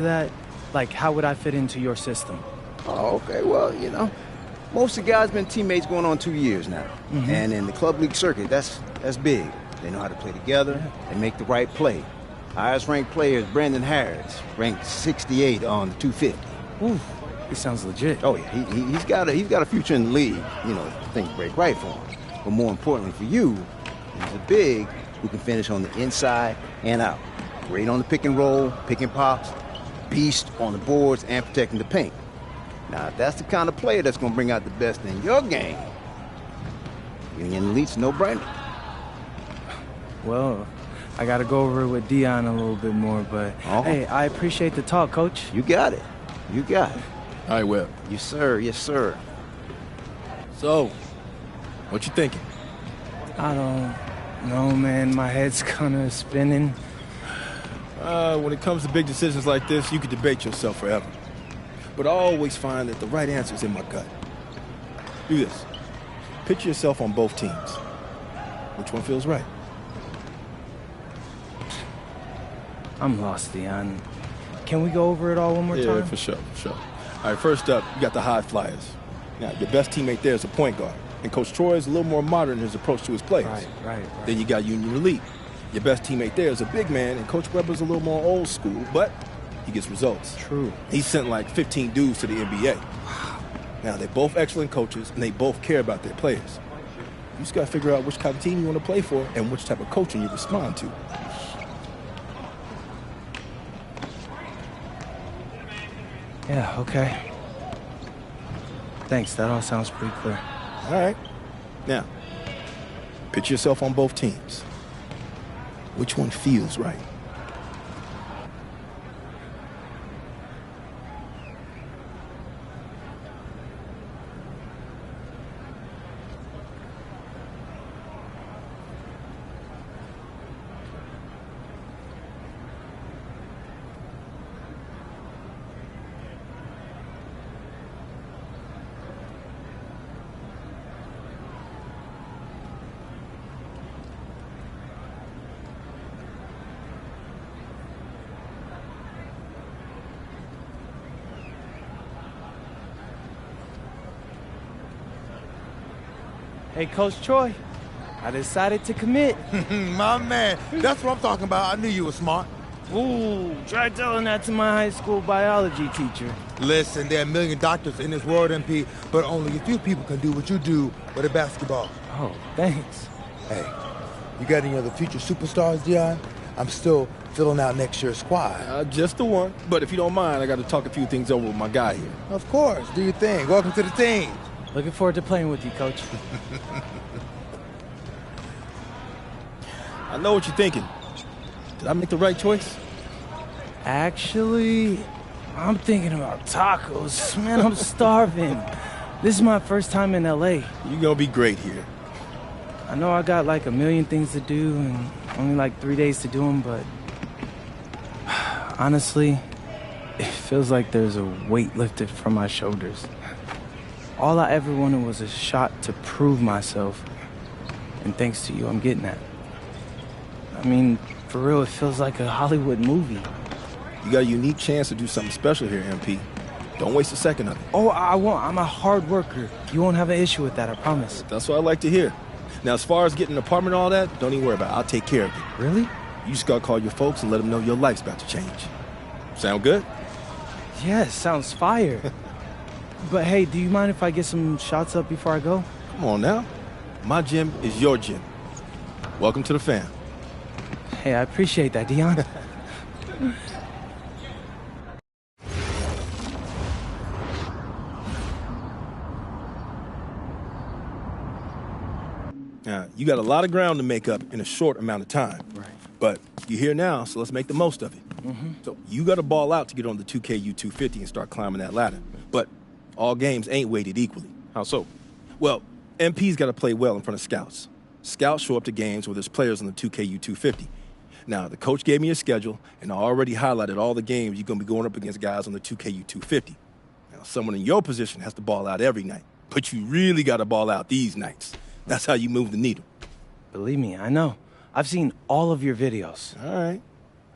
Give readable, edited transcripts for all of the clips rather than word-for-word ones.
that? Like, how would I fit into your system? Oh, okay. Well, most of the guys been teammates going on 2 years now. And in the club league circuit, that's big. They know how to play together. They make the right play. Highest ranked player is Brandon Harris, ranked 68 on the 250. Ooh, he sounds legit. Oh yeah, he's got a future in the league. If things break right for him. But more importantly for you, he's a big who can finish on the inside and out. Great on the pick and roll, pick and pops, beast on the boards and protecting the paint. Now, if that's the kind of player that's going to bring out the best in your game, Union Elite's no-brainer. Well, I got to go over it with Dion a little bit more, but hey, I appreciate the talk, Coach. You got it. You got it. All right, Webb. Yes, sir. Yes, sir. So, what you thinking? I don't know, man. My head's kind of spinning. When it comes to big decisions like this, you could debate yourself forever. But I always find that the right answer is in my gut. Do this. Picture yourself on both teams. Which one feels right? I'm lost, Dion. Can we go over it all one more time? Yeah, for sure. All right, first up, you got the High Flyers. Now, your best teammate there is a point guard. And Coach Troy is a little more modern in his approach to his players. Right. Then you got Union Elite. Your best teammate there is a big man, and Coach Webber's a little more old school, but he gets results. True. He sent like 15 dudes to the NBA. Wow. Now, they're both excellent coaches, and they both care about their players. You just got to figure out which kind of team you want to play for and which type of coaching you respond to. Yeah, okay. Thanks, that all sounds pretty clear. All right. Now, picture yourself on both teams. Which one feels right? Hey, Coach Troy, I decided to commit. My man, that's what I'm talking about. I knew you were smart. Ooh, try telling that to my high school biology teacher. Listen, there are a million doctors in this world, MP, but only a few people can do what you do with a basketball. Oh, thanks. Hey, you got any other future superstars, Dion? I'm still filling out next year's squad. Just the one. But if you don't mind, I got to talk a few things over with my guy here. Of course. Do your thing. Welcome to the team. Looking forward to playing with you, Coach. I know what you're thinking. Did I make the right choice? Actually, I'm thinking about tacos. Man, I'm starving. This is my first time in L.A. You're gonna be great here. I know I got like a million things to do and only like 3 days to do them, but honestly, it feels like there's a weight lifted from my shoulders. All I ever wanted was a shot to prove myself, and thanks to you, I'm getting that. I mean, for real, it feels like a Hollywood movie. You got a unique chance to do something special here, MP. Don't waste a second of it. Oh, I won't. I'm a hard worker. You won't have an issue with that, I promise. That's what I like to hear. Now, as far as getting an apartment and all that, don't even worry about it. I'll take care of it. Really? You just gotta call your folks and let them know your life's about to change. Sound good? Yes, sounds fire. But hey, do you mind if I get some shots up before I go? Come on now. My gym is your gym. Welcome to the fam. Hey, I appreciate that, Dion. Now, you got a lot of ground to make up in a short amount of time. Right. But you're here now, so let's make the most of it. So you got to ball out to get on the 2KU 250 and start climbing that ladder. But all games ain't weighted equally. How so? Well, MP's got to play well in front of scouts. Scouts show up to games where there's players on the 2KU 250. Now, the coach gave me a schedule, and I already highlighted all the games you're going to be going up against guys on the 2KU 250. Now, someone in your position has to ball out every night, but you really got to ball out these nights. That's how you move the needle. Believe me, I know. I've seen all of your videos. All right.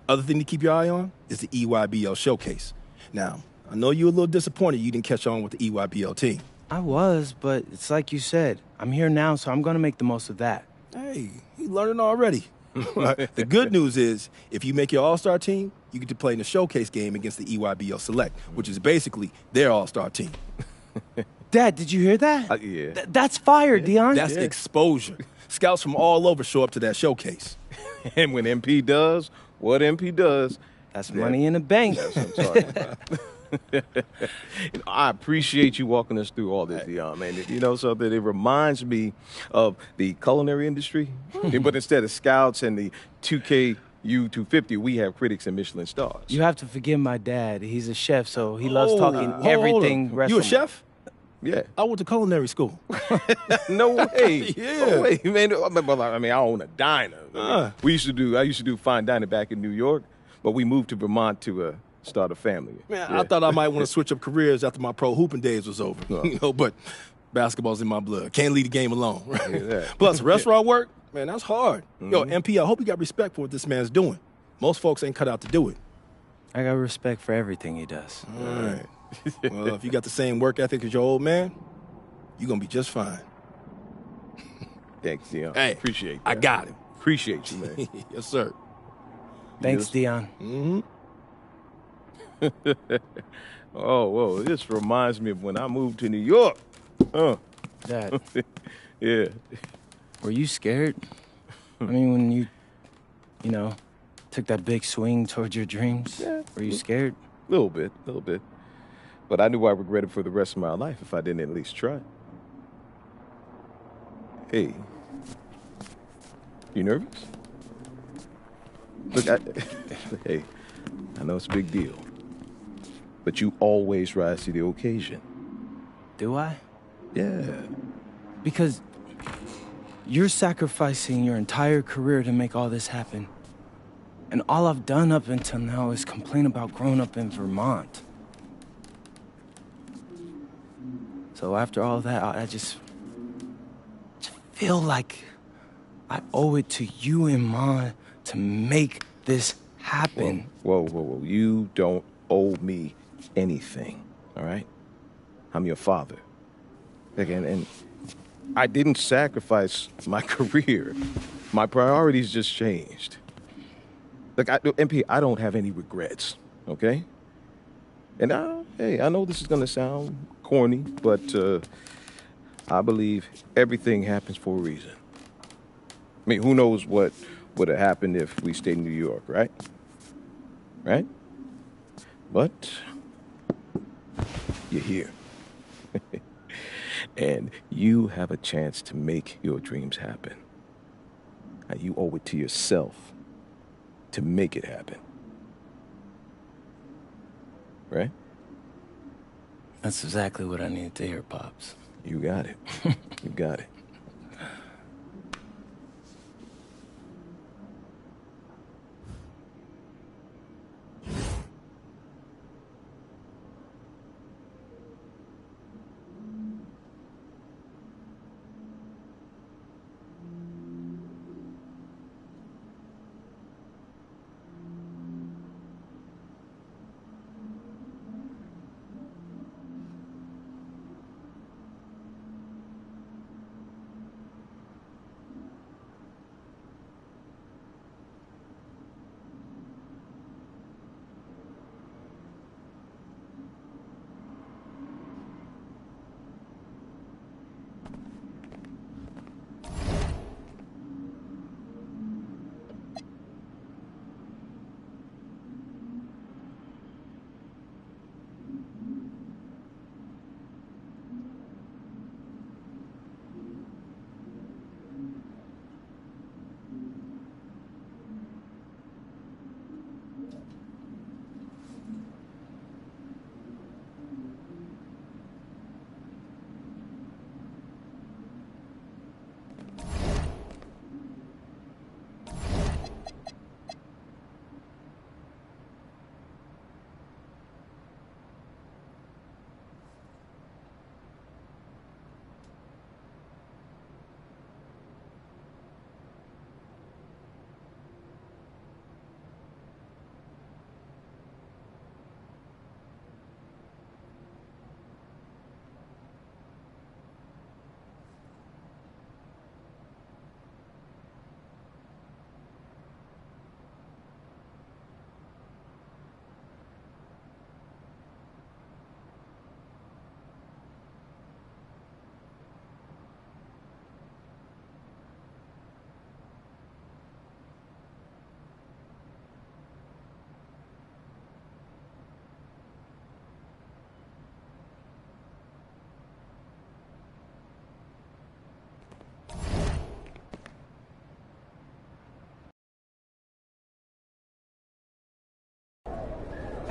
Other thing to keep your eye on is the EYBL showcase. Now, I know you're a little disappointed you didn't catch on with the EYBL team. I was, but it's like you said. I'm here now, so I'm gonna make the most of that. Hey, he's learning already. The good news is, if you make your all-star team, you get to play in the showcase game against the EYBL Select, which is basically their all-star team. Dad, did you hear that? Yeah. That's fire, Dion. That's exposure. Scouts from all over show up to that showcase. And when MP does what MP does, That's money in the bank. that's what I'm talking about. I appreciate you walking us through all this, Dion, man. You know something? It reminds me of the culinary industry, but instead of scouts and the 2K U250, we have critics and Michelin stars. You have to forgive my dad. He's a chef, so he loves talking Hold everything on. restaurant. You a chef? Yeah. I went to culinary school. No way. Yeah. No way, man. I mean, I own a diner. I used to do fine dining back in New York, but we moved to Vermont to start a family. Man, Yeah. I thought I might want to switch up careers after my pro hooping days was over. But basketball's in my blood. Can't leave the game alone. Right? Yeah, that. Plus, restaurant work, man, that's hard. Yo, MP, I hope you got respect for what this man's doing. Most folks ain't cut out to do it. I got respect for everything he does. All right. Well, if you got the same work ethic as your old man, you're going to be just fine. Thanks, Dion. Hey, Appreciate that. I got him. Appreciate you, man. Yes, sir. Thanks, Yes. Dion. Oh, whoa. This reminds me of when I moved to New York. Dad, Yeah. were you scared? I mean, when you took that big swing towards your dreams, Yeah. were you scared? Little bit. But I knew I regretted for the rest of my life if I didn't at least try. Hey. You nervous? Look, hey, I know it's a big deal, but you always rise to the occasion. Do I? Yeah. Because you're sacrificing your entire career to make all this happen. And all I've done up until now is complain about growing up in Vermont. So after all that, I just feel like I owe it to you and Ma to make this happen. Whoa. You don't owe me anything, all right? I'm your father. Again, and I didn't sacrifice my career. My priorities just changed. Look, MP, I don't have any regrets, okay? And I know this is gonna sound corny, but I believe everything happens for a reason. I mean, who knows what would have happened if we stayed in New York, right? Right? But you're here. And you have a chance to make your dreams happen. And you owe it to yourself to make it happen. Right? That's exactly what I needed to hear, Pops. You got it. You got it.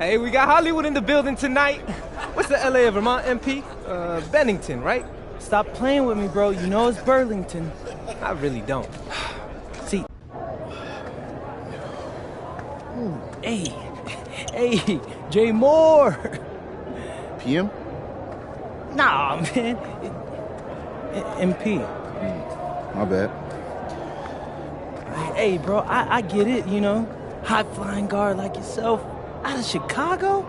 Hey, we got Hollywood in the building tonight. What's the LA of Vermont MP? Bennington, right? Stop playing with me, bro. You know it's Burlington. I really don't. See. Hey, Jay Moore. PM? Nah, man. MP. My bad. Hey, bro, I get it, you know. High-flying guard like yourself out of Chicago?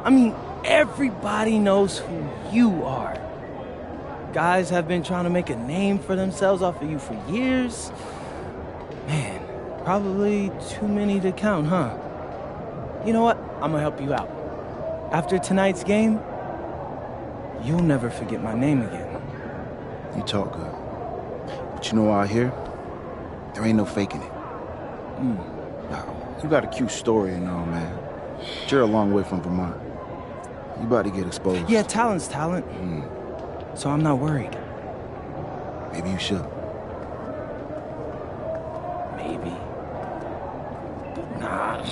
I mean, everybody knows who you are. Guys have been trying to make a name for themselves off of you for years. Man, probably too many to count, huh? You know what? I'm gonna help you out. After tonight's game, you'll never forget my name again. You talk good. But you know out here, there ain't no faking it. You got a cute story and all, man. But you're a long way from Vermont. You about to get exposed. Yeah, talent's talent. So I'm not worried. Maybe you should. Maybe. Nah.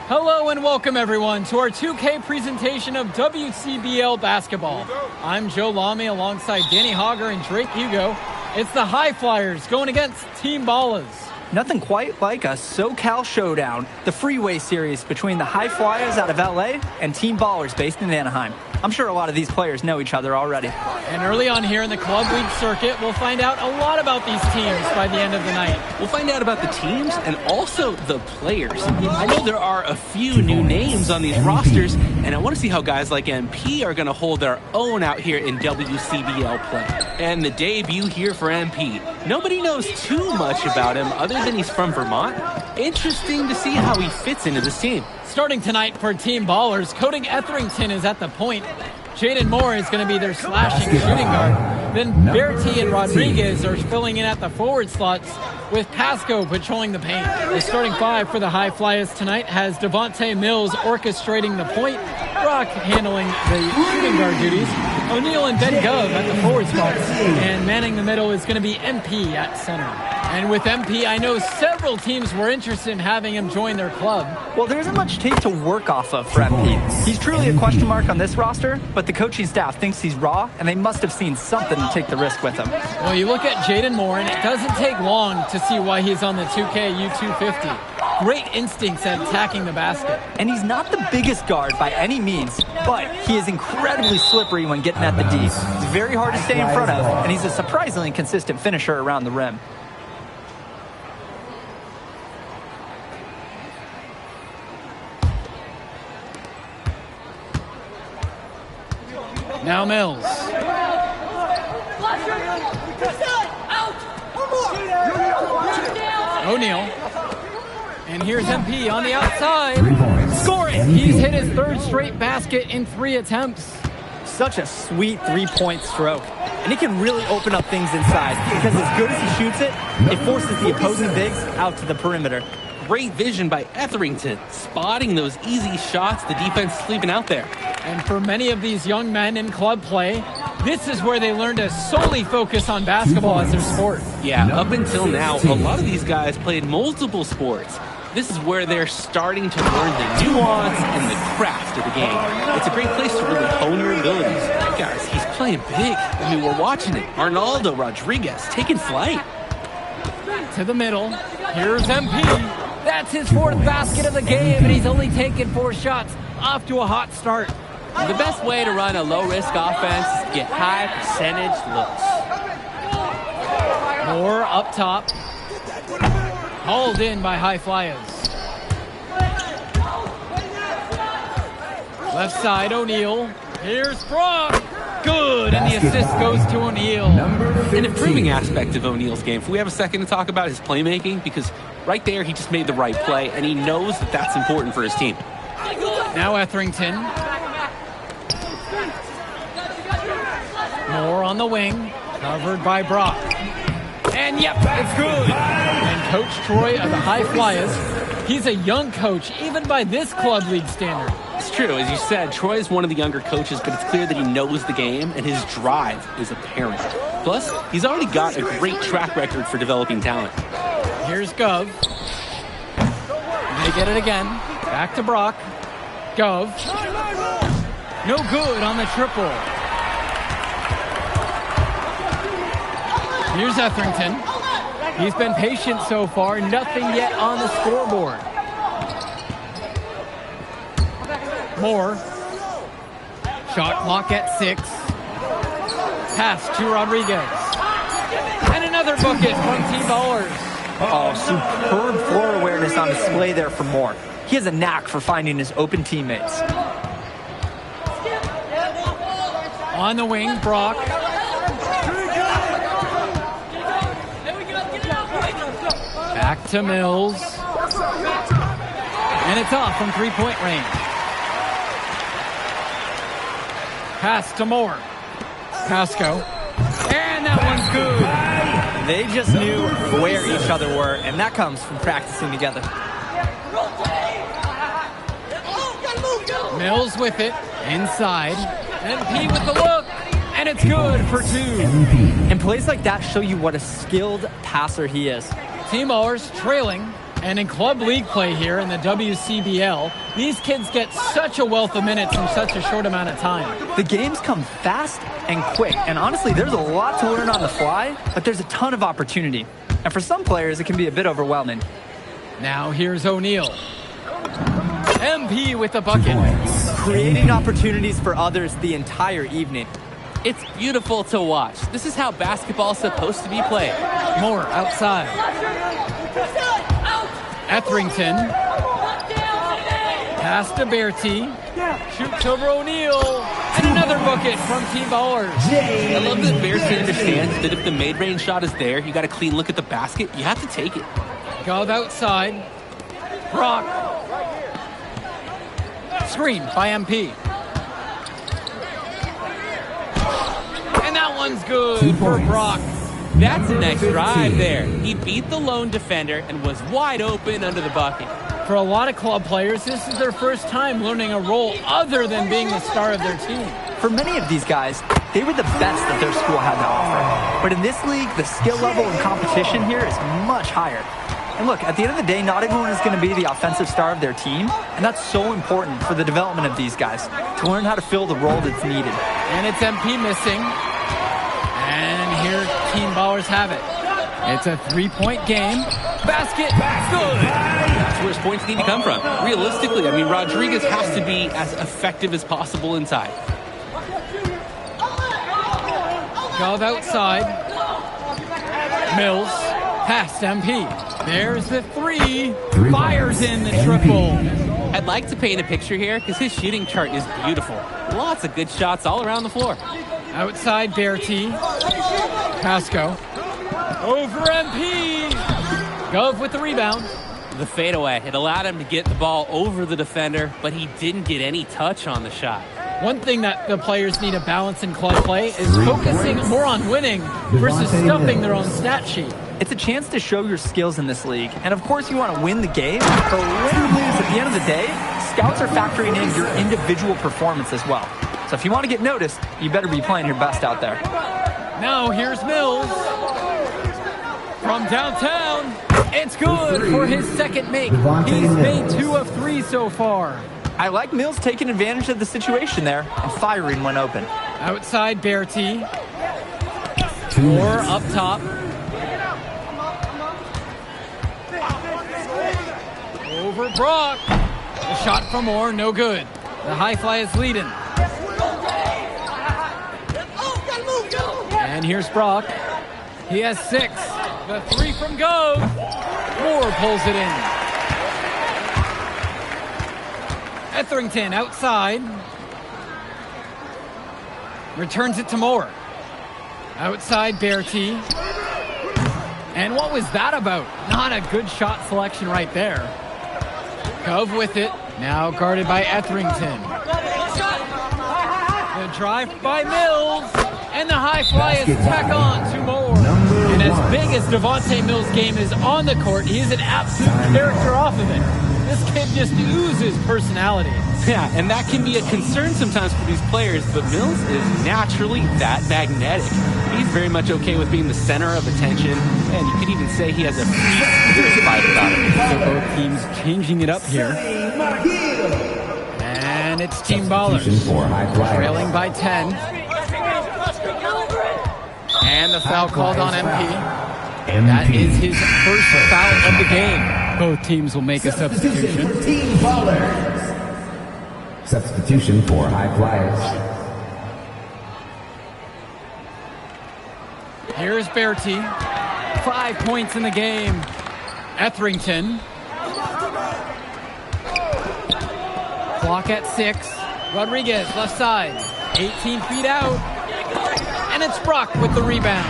Hello and welcome everyone to our 2K presentation of WCBL basketball. I'm Joe Lamy alongside Danny Hogger and Drake Hugo. It's the High Flyers going against Team Ballas. Nothing quite like a SoCal showdown, the freeway series between the High Flyers out of LA and Team Ballers based in Anaheim. I'm sure a lot of these players know each other already. And early on here in the club league circuit, we'll find out a lot about these teams by the end of the night. We'll find out about the teams and also the players. I know there are a few new names on these rosters, and I want to see how guys like MP are going to hold their own out here in WCBL play. And the debut here for MP. Nobody knows too much about him other than he's from Vermont. Interesting to see how he fits into this team. Starting tonight for Team Ballers, Cody Etherington is at the point. Jaden Moore is going to be their slashing shooting guard. Then Bertie and Rodriguez are filling in at the forward slots, with Pasco patrolling the paint. The starting five for the High Flyers tonight has Devontae Mills orchestrating the point, Brock handling the shooting guard duties, O'Neal and Ben Gov at the forward spots, and manning the middle is going to be MP at center. And with MP, I know several teams were interested in having him join their club. Well, there isn't much tape to work off of for MP. He's truly a question mark on this roster, but the coaching staff thinks he's raw, and they must have seen something to take the risk with him. Well, you look at Jaden Moore, and it doesn't take long to see why he's on the 2K U250. Great instincts at attacking the basket. And he's not the biggest guard by any means, but he is incredibly slippery when getting at the D. He's very hard to stay in front of, and he's a surprisingly consistent finisher around the rim. Now Mills. O'Neal. And here's MP on the outside. Score it! He's hit his third straight basket in 3 attempts. Such a sweet three-point stroke. And he can really open up things inside, because as good as he shoots it, it forces the opposing bigs out to the perimeter. Great vision by Etherington, spotting those easy shots the defense is leaving out there. And for many of these young men in club play, this is where they learn to solely focus on basketball as their sport. Yeah, up until now, a lot of these guys played multiple sports. This is where they're starting to learn the nuance and the craft of the game. It's a great place to really hone your abilities. Guys, he's playing big. I mean, we're watching it. Arnaldo Rodriguez taking flight. To the middle. Here's MP. That's his 4th basket of the game, and he's only taken 4 shots. Off to a hot start. The best way to run a low-risk offense is to get high percentage looks. Moore up top. Hauled in by High Flyers. Left side, O'Neal. Here's Brock. Good, and the assist goes to O'Neal. An improving aspect of O'Neal's game. If we have a second to talk about his playmaking, because right there he just made the right play, and he knows that that's important for his team. Now Etherington. Moore on the wing, covered by Brock. And yep, it's good. And Coach Troy of the High Flyers, he's a young coach, even by this club league standard. It's true, as you said, Troy is one of the younger coaches, but it's clear that he knows the game, and his drive is apparent. Plus, he's already got a great track record for developing talent. Here's Here's Gov. They get it again. Back to Brock. Gov. No good on the triple. Here's Etherington. He's been patient so far. Nothing yet on the scoreboard. Moore. Shot clock at 6. Pass to Rodriguez. And another bucket from Team Ballers. Oh, superb floor awareness on display there for Moore. He has a knack for finding his open teammates. On the wing, Brock. Back to Mills. And it's off from three-point range. Pass to Moore. Pasco. And that one's good. They just knew where each other were, and that comes from practicing together. Mills with it. Inside. MP with the look. And it's good for 2. And plays like that show you what a skilled passer he is. Team Ballers trailing. And in club league play here in the WCBL, these kids get such a wealth of minutes in such a short amount of time. The games come fast and quick, and honestly, there's a lot to learn on the fly, but there's a ton of opportunity. And for some players, it can be a bit overwhelming. Now here's O'Neal. MP with the bucket. Creating opportunities for others the entire evening. It's beautiful to watch. This is how basketball's supposed to be played. Moore outside. Etherington. Pass to Bertie. Shoots over O'Neal. And another bucket from Team Ballers. I love that Bertie understands that if the mid-range shot is there, you got a clean look at the basket, you have to take it. Gov outside. Brock. Screen by MP. And that one's good for Brock. That's a nice drive there. He beat the lone defender and was wide open under the bucket. For a lot of club players, this is their first time learning a role other than being the star of their team. For many of these guys, they were the best that their school had to offer. But in this league, the skill level and competition here is much higher. And look, at the end of the day, not everyone is going to be the offensive star of their team, and that's so important for the development of these guys, to learn how to fill the role that's needed. And it's MP missing. And here Team Ballers have it. It's a three-point game. Basket, good. That's where his points need to come from. Realistically, I mean, Rodriguez has to be as effective as possible inside. Gov outside. Mills, past MP. There's the 3. Fires in the triple. I'd like to paint a picture here because his shooting chart is beautiful. Lots of good shots all around the floor. Outside Bertie. Pasco. Over MP. Gov with the rebound. The fadeaway. It allowed him to get the ball over the defender, but he didn't get any touch on the shot. One thing that the players need to balance in club play is focusing more on winning versus stuffing their own stat sheet. It's a chance to show your skills in this league. And of course you want to win the game, but win or lose, at the end of the day, scouts are factoring in your individual performance as well. So if you want to get noticed, you better be playing your best out there. Now here's Mills. From downtown, it's good for his second make. He's made 2 of 3 so far. I like Mills taking advantage of the situation there and firing when open. Outside Bertie. Moore up top. Over Brock. The shot from Moore, no good. The high fly is leading. And here's Brock. He has 6. The 3 from Gove. Moore pulls it in. Etherington outside. Returns it to Moore. Outside Bertie. And what was that about? Not a good shot selection right there. Gove with it. Now guarded by Etherington. The drive by Mills. And the high fly is back on to Moore. And as big as Devontae Mills' game is on the court, he is an absolute character off of it. This This kid just oozes personality. Yeah, and that can be a concern sometimes for these players, but Mills is naturally that magnetic. He's very much okay with being the center of attention, and you could even say he has a spirit about him. So both teams changing it up here. And it's Team Ballers trailing by 10. And the foul called on MP. That is his first foul of the game. Both teams will make a substitution. Team Ballers. Substitution for High Flyers. Here's Bertie. 5 points in the game. Etherington. Clock at 6. Rodriguez, left side. 18 feet out. And it's Brock with the rebound.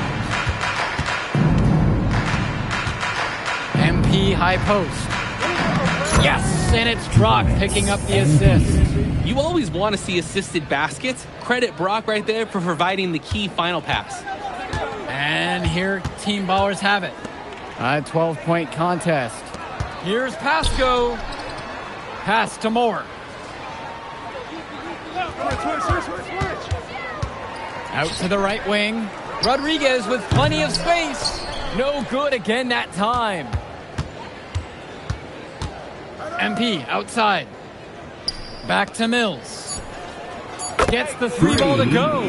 MP high post. Yes, and it's Brock picking up the assist. You always want to see assisted baskets. Credit Brock right there for providing the key final pass. And here Team Ballers have it. A 12-point contest. Here's Pasco. Pass to Moore. Out to the right wing. Rodriguez with plenty of space. No good again that time. MP outside. Back to Mills. Gets the 3 ball to go.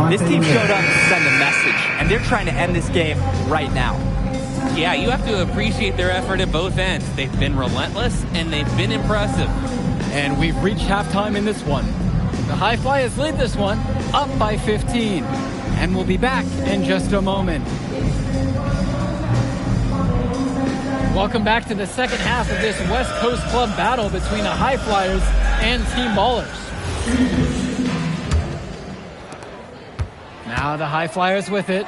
This team showed up to send a message, and they're trying to end this game right now. Yeah, you have to appreciate their effort at both ends. They've been relentless, and they've been impressive. And we've reached halftime in this one. The High Flyers lead this one up by 15. And we'll be back in just a moment. Welcome back to the second half of this West Coast Club battle between the High Flyers and Team Ballers. Now the High Flyers with it.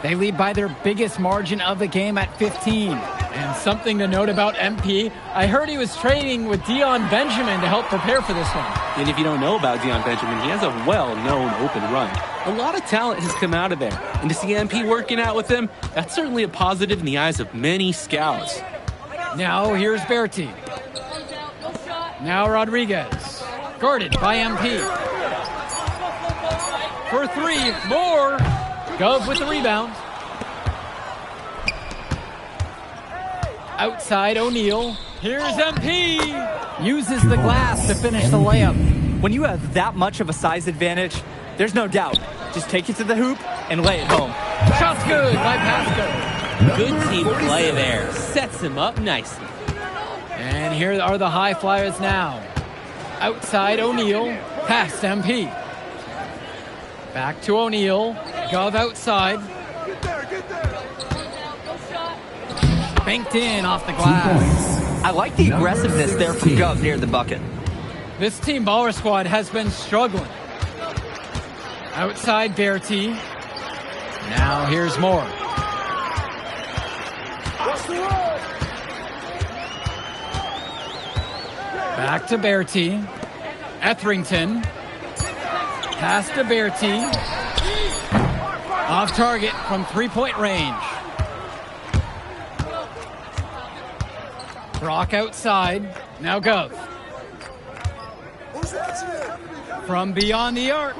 They lead by their biggest margin of the game at 15. And something to note about MP, I heard he was training with Dion Benjamin to help prepare for this one. And if you don't know about Dion Benjamin, he has a well-known open run. A lot of talent has come out of there. And to see MP working out with him, that's certainly a positive in the eyes of many scouts. Now here's Bertie. Now Rodriguez. Guarded by MP. For 3, Moore. Gove with the rebound. Outside O'Neal. Here's MP. Uses the glass to finish the layup. When you have that much of a size advantage, there's no doubt. Just take it to the hoop and lay it home. Shot's good by Pasco. Good team play there. Sets him up nicely. And here are the High Flyers now. Outside O'Neal. Past MP. Back to O'Neal. Gove outside. Banked in off the glass. I like the aggressiveness there from Gove near the bucket. This Team Baller squad has been struggling. Outside Bertie. Now here's Moore. Back to Bertie. Etherington. Pass to Bertie. Off target from 3-point range. Brock outside. Now Gove. From beyond the arc.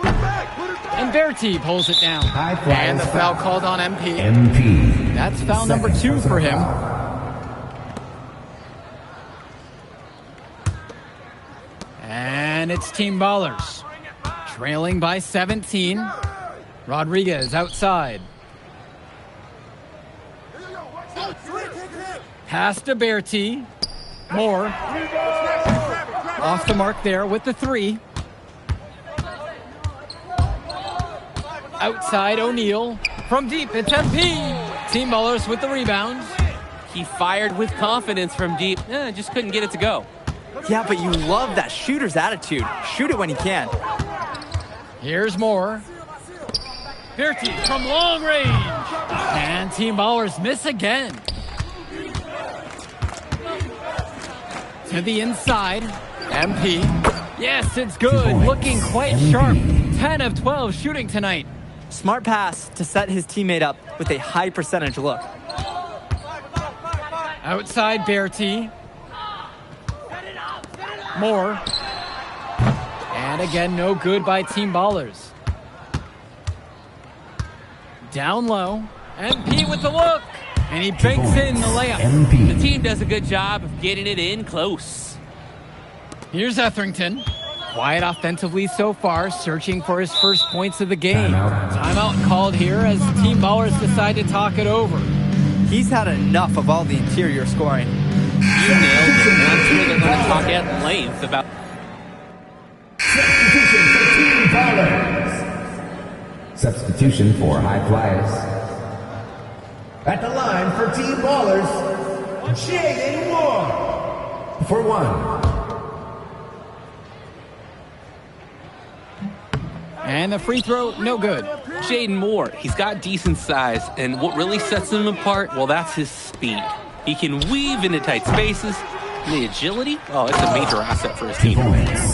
And Bertie pulls it down. And the foul called on MP. That's foul number 2 for him. And it's Team Ballers. Trailing by 17. Rodriguez outside. Pass to Bertie. Moore. Off the mark there with the 3. Outside O'Neal. From deep, it's MP. Team Ballers with the rebound. He fired with confidence from deep. Just couldn't get it to go. Yeah, but you love that shooter's attitude. Shoot it when he can. Here's Moore. Bertie from long range. And Team Ballers miss again. To the inside. MP. Yes, it's good. Looking quite sharp. 10 of 12 shooting tonight. Smart pass to set his teammate up with a high percentage look. Outside Bertie. Moore. And again, no good by Team Ballers. Down low. MP with the look. And he banks in the layup. The team does a good job of getting it in close. Here's Etherington. Quiet offensively so far, searching for his first points of the game. Timeout called here as Team Ballers decide to talk it over. He's had enough of all the interior scoring. You nailed it, and I'm sure they're going to talk at length about... Substitution for High Flyers. At the line for Team Ballers, Jaden Moore for 1. And the free throw, no good. Jaden Moore, he's got decent size, and what really sets him apart, well, that's his speed. He can weave into tight spaces, and the agility, oh, it's a major asset for his team.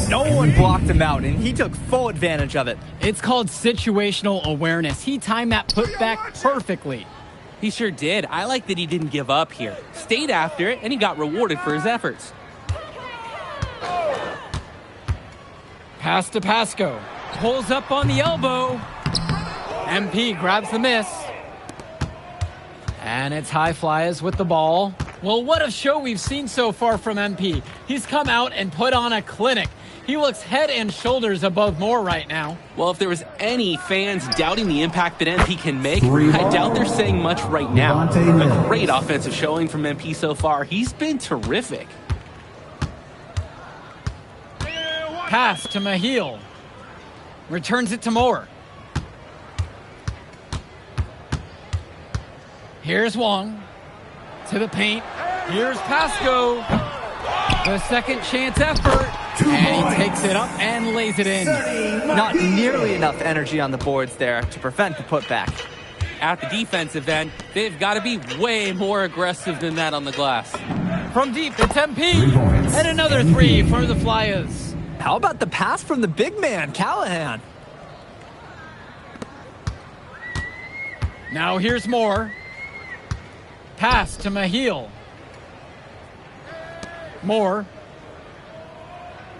No one blocked him out, and he took full advantage of it. It's called situational awareness. He timed that putback perfectly. He sure did. I like that he didn't give up here. Stayed after it, and he got rewarded for his efforts. Pass to Pasco. Pulls up on the elbow. MP grabs the miss. And it's High Flyers with the ball. Well, what a show we've seen so far from MP. He's come out and put on a clinic. He looks head and shoulders above Moore right now. Well, if there was any fans doubting the impact that MP can make, I doubt they're saying much right now. A great offensive showing from MP so far. He's been terrific. Pass to Mahil. Returns it to Moore. Here's Wong. To the paint. Here's Pasco. The second chance effort. And he takes it up and lays it in. Not nearly enough energy on the boards there to prevent the putback. At the defensive end, they've got to be way more aggressive than that on the glass. From deep, it's MP. And another three for the Flyers. How about the pass from the big man, Callahan? Now here's Moore. Pass to Mahil. Moore.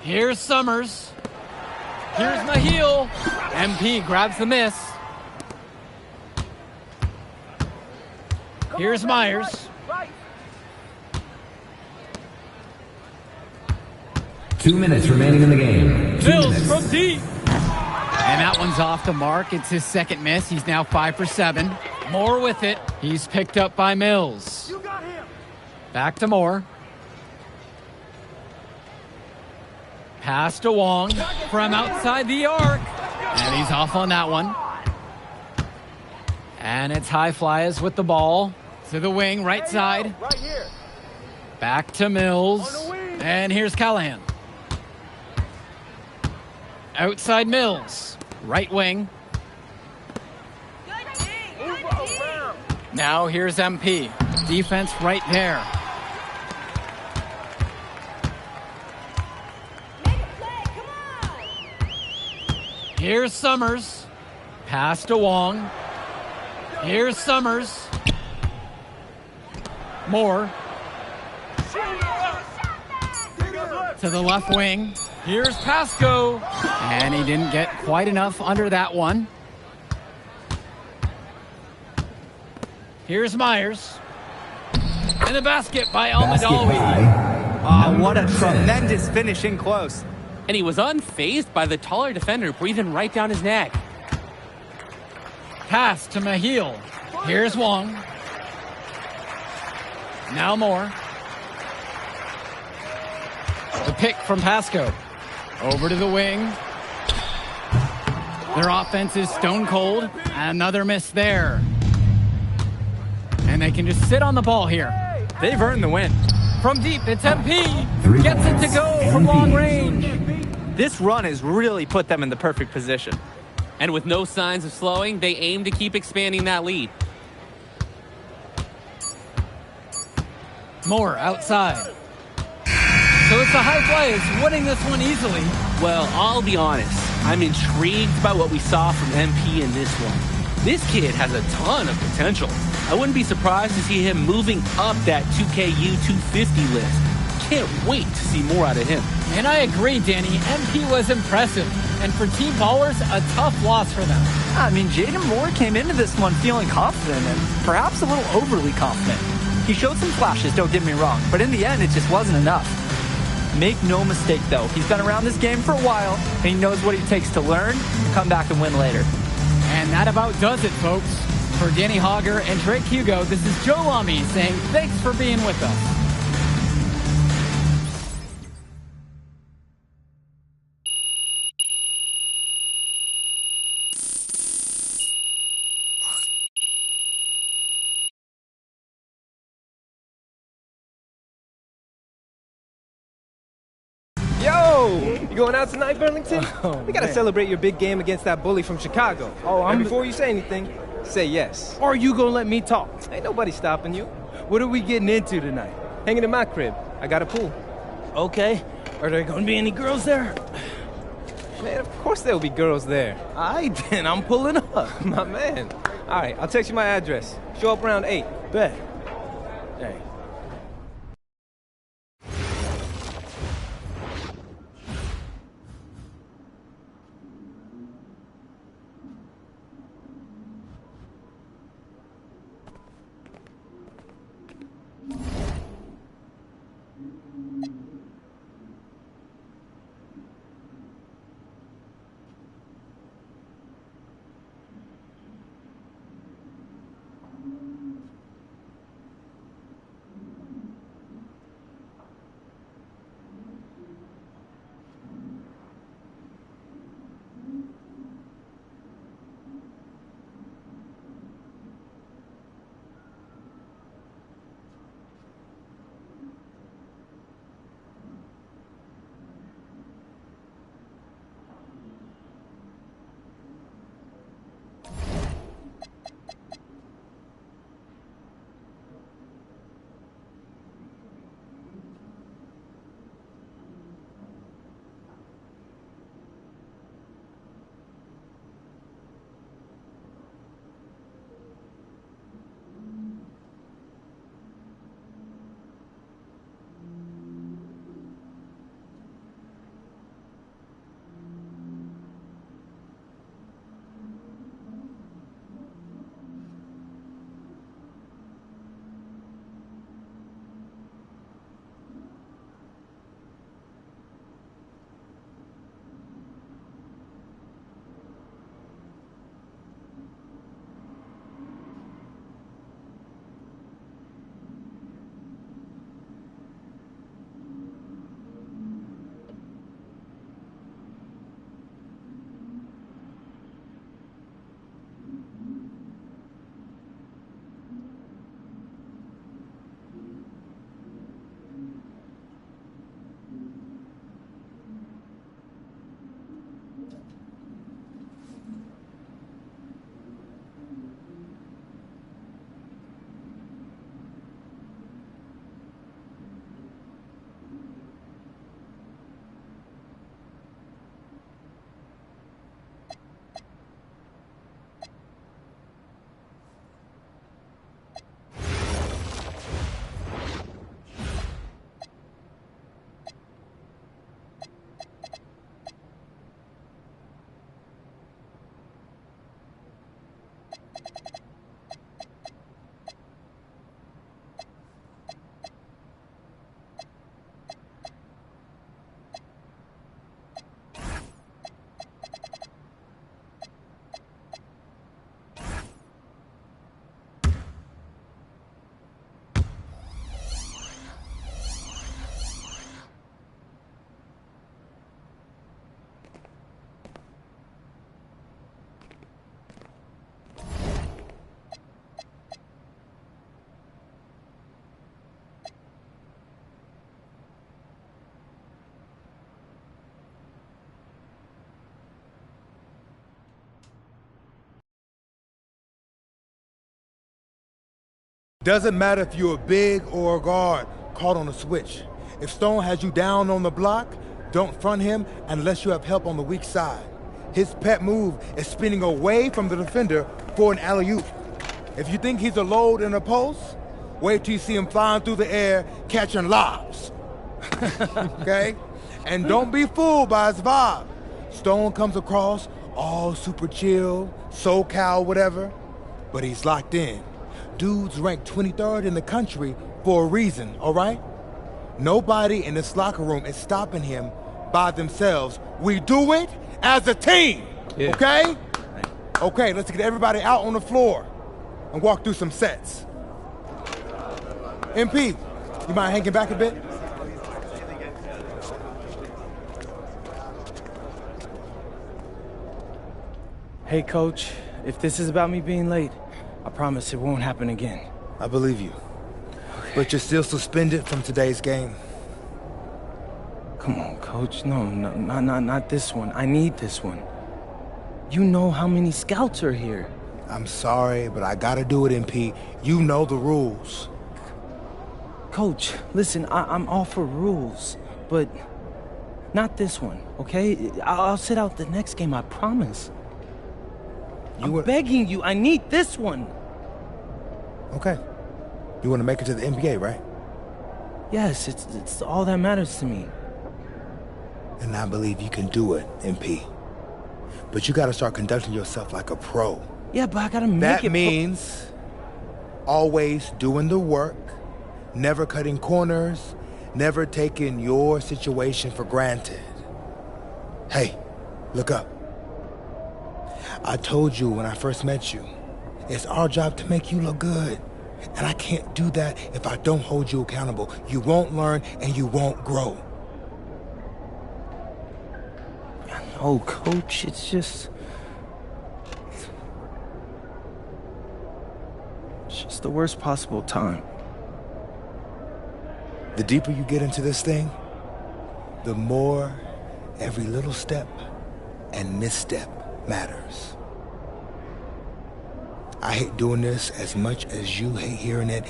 Here's Summers. Here's Mahil. MP grabs the miss. Here's Myers. 2 minutes remaining in the game. Mills from deep. And that one's off the mark. It's his second miss. He's now 5 for 7. Moore with it. He's picked up by Mills. Back to Moore. Pass to Wong from outside the arc. And he's off on that one. And it's High Flyers with the ball. To the wing, right side. Back to Mills. And here's Callahan. Outside Mills. Right wing. Now here's MP. Defense right there. Here's Summers. Pass to Wong. Here's Summers. Moore. To the left wing. Here's Pasco. And he didn't get quite enough under that one. Here's Myers. And the basket by Al-Madawi. What a tremendous finish in close. And he was unfazed by the taller defender breathing right down his neck. Pass to Mahil. Here's Wong. Now Moore. The pick from Pasco. Over to the wing. Their offense is stone cold. Another miss there. And they can just sit on the ball here. They've earned the win. From deep, it's MP. Gets it to go from long range. This run has really put them in the perfect position. And with no signs of slowing, they aim to keep expanding that lead. Moore outside. So it's the High Flyers winning this one easily. Well, I'll be honest. I'm intrigued by what we saw from MP in this one. This kid has a ton of potential. I wouldn't be surprised to see him moving up that 2KU 250 list. can't wait to see more out of him. And I agree, Danny. MP was impressive. And for Team Ballers, a tough loss for them. I mean, Jaden Moore came into this one feeling confident and perhaps a little overly confident. He showed some flashes, don't get me wrong, but in the end, it just wasn't enough. Make no mistake, though, he's been around this game for a while, and he knows what it takes to learn and come back and win later. And that about does it, folks. For Danny Hogger and Drake Hugo, this is Joe Lummy saying thanks for being with us. Yo, you going out tonight, Burlington? We gotta man. celebrate your big game against that bully from Chicago. Oh, And before you say anything, say yes. Or you gonna let me talk? Ain't nobody stopping you. What are we getting into tonight? Hanging in my crib. I got a pool. Okay. Are there gonna be any girls there? Man, of course there'll be girls there. Alright, then I'm pulling up. My man. All right, I'll text you my address. Show up around 8. Bet. Hey. Doesn't matter if you're a big or a guard caught on a switch. If Stone has you down on the block, don't front him unless you have help on the weak side. His pet move is spinning away from the defender for an alley-oop. If you think he's a load in a post, wait till you see him flying through the air catching lobs. okay? And don't be fooled by his vibe. Stone comes across all super chill, SoCal, whatever, but he's locked in. Dude's ranked 23rd in the country for a reason, all right? Nobody in this locker room is stopping him by themselves. We do it as a team, okay? Okay, let's get everybody out on the floor and walk through some sets. MP, you mind hanging back a bit? Hey, Coach, if this is about me being late, I promise it won't happen again. I believe you. Okay. But you're still suspended from today's game. Come on, Coach. No, not this one. I need this one. You know how many scouts are here. I'm sorry, but I gotta do it, MP. You know the rules. Coach, listen, I'm all for rules, but not this one, okay? I'll sit out the next game, I promise. I'm begging you, I need this one. Okay. You want to make it to the NBA, right? Yes, it's all that matters to me. And I believe you can do it, MP. But you gotta start conducting yourself like a pro. Yeah, but I gotta make it... That means always doing the work, never cutting corners, never taking your situation for granted. Hey, look up. I told you when I first met you, it's our job to make you look good. And I can't do that if I don't hold you accountable. You won't learn and you won't grow. I know, Coach, it's just the worst possible time. The deeper you get into this thing, the more every little step and misstep matters. I hate doing this as much as you hate hearing it,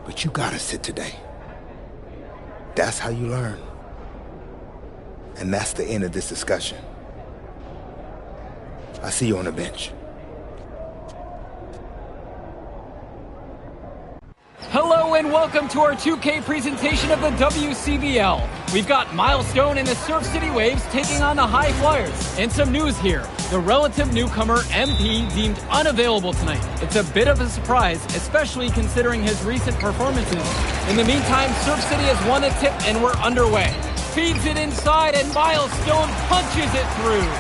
but you gotta sit today. That's how you learn. And that's the end of this discussion. I see you on the bench. Hello and welcome to our 2K presentation of the WCBL. We've got Milestone and the Surf City Waves taking on the High Flyers. And some news here. The relative newcomer MP deemed unavailable tonight. It's a bit of a surprise, especially considering his recent performances. In the meantime, Surf City has won a tip and we're underway. Feeds it inside and Milestone punches it through.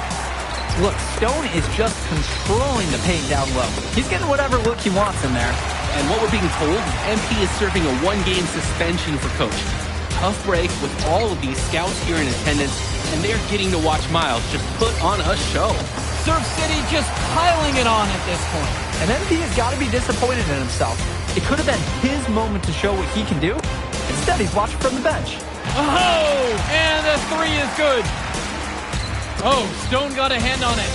Look, Stone is just controlling the paint down low. He's getting whatever look he wants in there. And what we're being told, MP is serving a one-game suspension for Coach. Tough break with all of these scouts here in attendance, and they're getting to watch Miles just put on a show. Surf City just piling it on at this point. And MP has got to be disappointed in himself. It could have been his moment to show what he can do. Instead, he's watching from the bench. Oh, and the three is good. Oh, Stone got a hand on it.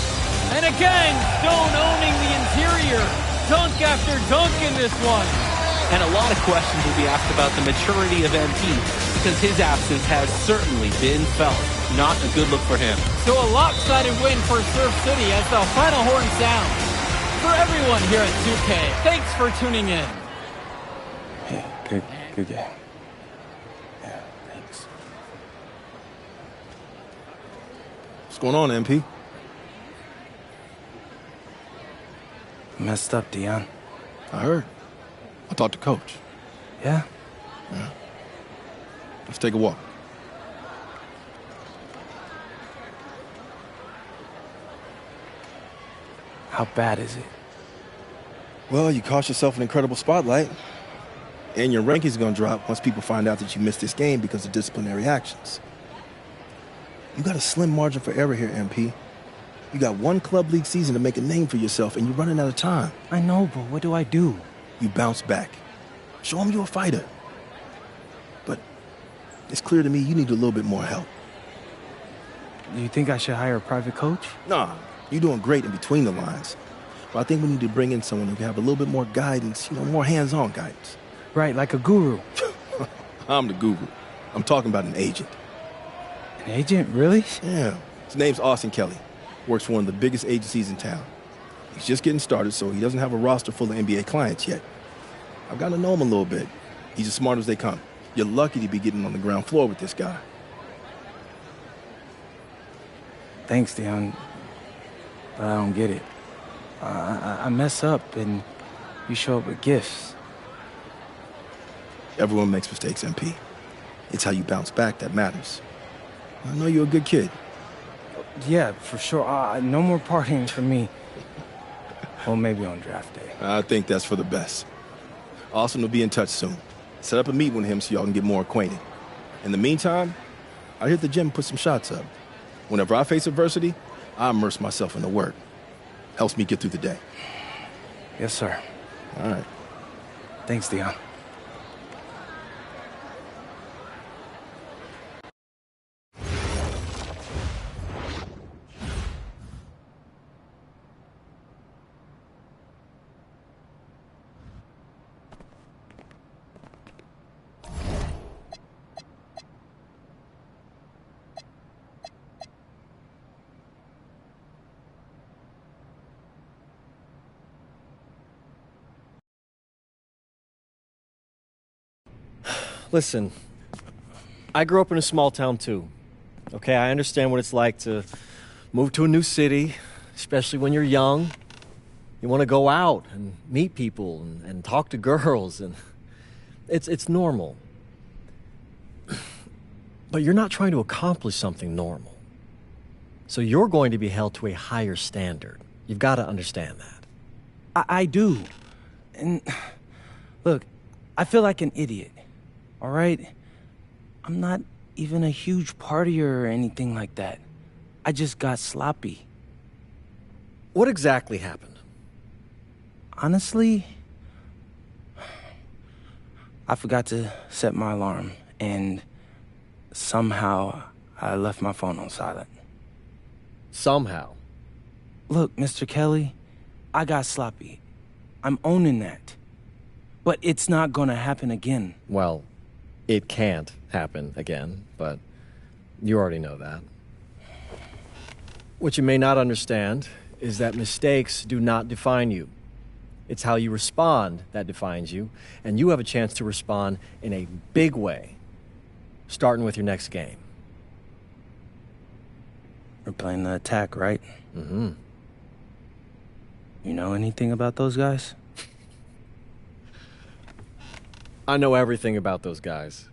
And again, Stone owning the interior. Dunk after dunk in this one. And a lot of questions will be asked about the maturity of MP, because his absence has certainly been felt. Not a good look for him. So a lopsided win for Surf City as the final horn sounds. For everyone here at 2K, thanks for tuning in. Yeah, good game. Yeah, thanks. What's going on, MP? Messed up, Dion. I heard. I talked to Coach. Yeah? Yeah. Let's take a walk. How bad is it? Well, you cost yourself an incredible spotlight. And your ranking's gonna drop once people find out that you missed this game because of disciplinary actions. You got a slim margin for error here, MP. You got one club league season to make a name for yourself, and you're running out of time. I know, but what do I do? You bounce back. Show them you're a fighter. But it's clear to me you need a little bit more help. Do you think I should hire a private coach? Nah, you're doing great in between the lines. But I think we need to bring in someone who can have a little bit more guidance, more hands-on guidance. Right, like a guru. I'm the guru. I'm talking about an agent. An agent, really? Yeah. His name's Austin Kelly. Works for one of the biggest agencies in town. He's just getting started, so he doesn't have a roster full of NBA clients yet. I've gotten to know him a little bit. He's as smart as they come. You're lucky to be getting on the ground floor with this guy. Thanks, Dion. But I don't get it. I mess up and you show up with gifts. Everyone makes mistakes, MP. It's how you bounce back that matters. I know you're a good kid. Yeah, for sure. No more partying for me. Well, maybe on draft day. I think that's for the best. Austin will be in touch soon. Set up a meet with him so y'all can get more acquainted. In the meantime, I hit the gym and put some shots up. Whenever I face adversity, I immerse myself in the work. Helps me get through the day. Yes, sir. All right. Thanks, Dion. Listen, I grew up in a small town too. Okay, I understand what it's like to move to a new city, especially when you're young. You want to go out and meet people and talk to girls, and it's normal. But you're not trying to accomplish something normal. So you're going to be held to a higher standard. You've got to understand that. I do. And look, I feel like an idiot. All right? I'm not even a huge partier or anything like that. I just got sloppy. What exactly happened? Honestly, I forgot to set my alarm, and somehow I left my phone on silent. Somehow? Look, Mr. Kelly, I got sloppy. I'm owning that. But it's not gonna happen again. Well, it can't happen again, but you already know that. What you may not understand is that mistakes do not define you. It's how you respond that defines you, and you have a chance to respond in a big way, starting with your next game. We're playing the Attack, right? Mm-hmm. You know anything about those guys? I know everything about those guys.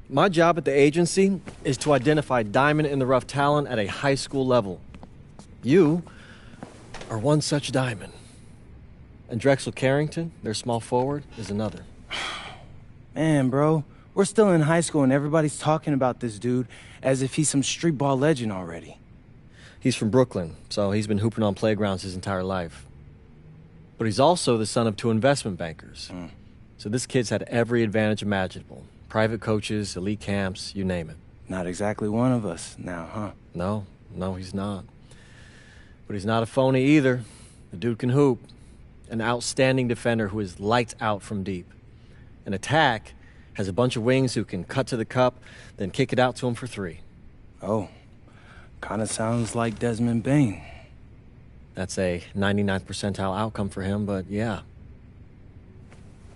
My job at the agency is to identify diamond-in-the-rough talent at a high school level. You are one such diamond. And Drexel Carrington, their small forward, is another. Man, bro, we're still in high school and everybody's talking about this dude as if he's some street ball legend already. He's from Brooklyn, so he's been hooping on playgrounds his entire life. But he's also the son of 2 investment bankers. So this kid's had every advantage imaginable. Private coaches, elite camps, you name it. Not exactly one of us now, huh? No, he's not. But he's not a phony either. The dude can hoop. An outstanding defender who is lights out from deep. An Attack has a bunch of wings who can cut to the cup, then kick it out to him for 3. Oh, kind of sounds like Desmond Bain. That's a 99th percentile outcome for him, but yeah.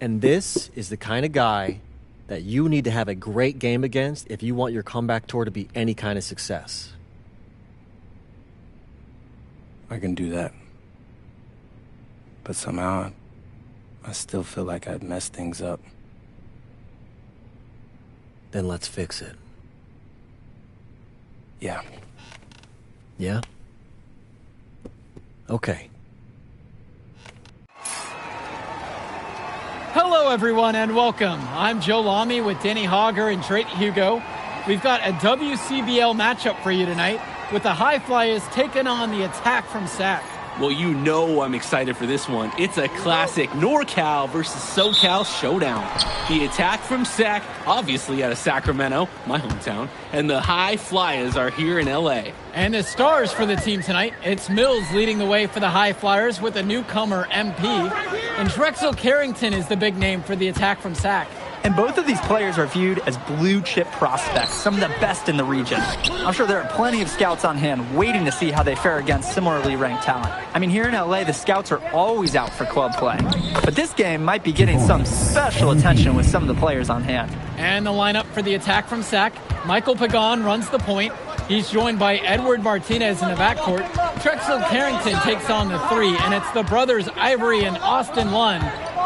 And this is the kind of guy that you need to have a great game against if you want your comeback tour to be any kind of success. I can do that. But somehow, I still feel like I'd messed things up. Then let's fix it. Yeah. Yeah? Okay. Hello, everyone, and welcome. I'm Joe Lamy with Danny Hogger and Drake Hugo. We've got a WCBL matchup for you tonight with the High Flyers taking on the Attack from SAC. Well, you know I'm excited for this one. It's a classic NorCal versus SoCal showdown. The Attack from SAC, obviously out of Sacramento, my hometown, and the High Flyers are here in LA. And the stars for the team tonight, it's Mills leading the way for the High Flyers with a newcomer, MP. And Drexel Carrington is the big name for the Attack from SAC. And both of these players are viewed as blue-chip prospects, some of the best in the region. I'm sure there are plenty of scouts on hand waiting to see how they fare against similarly ranked talent. I mean, here in LA, the scouts are always out for club play. But this game might be getting some special attention with some of the players on hand. And the lineup for the attack from SAC. Michael Pagan runs the point. He's joined by Edward Martinez in the backcourt. Drexel Carrington takes on the three, and it's the brothers Ivory and Austin Lund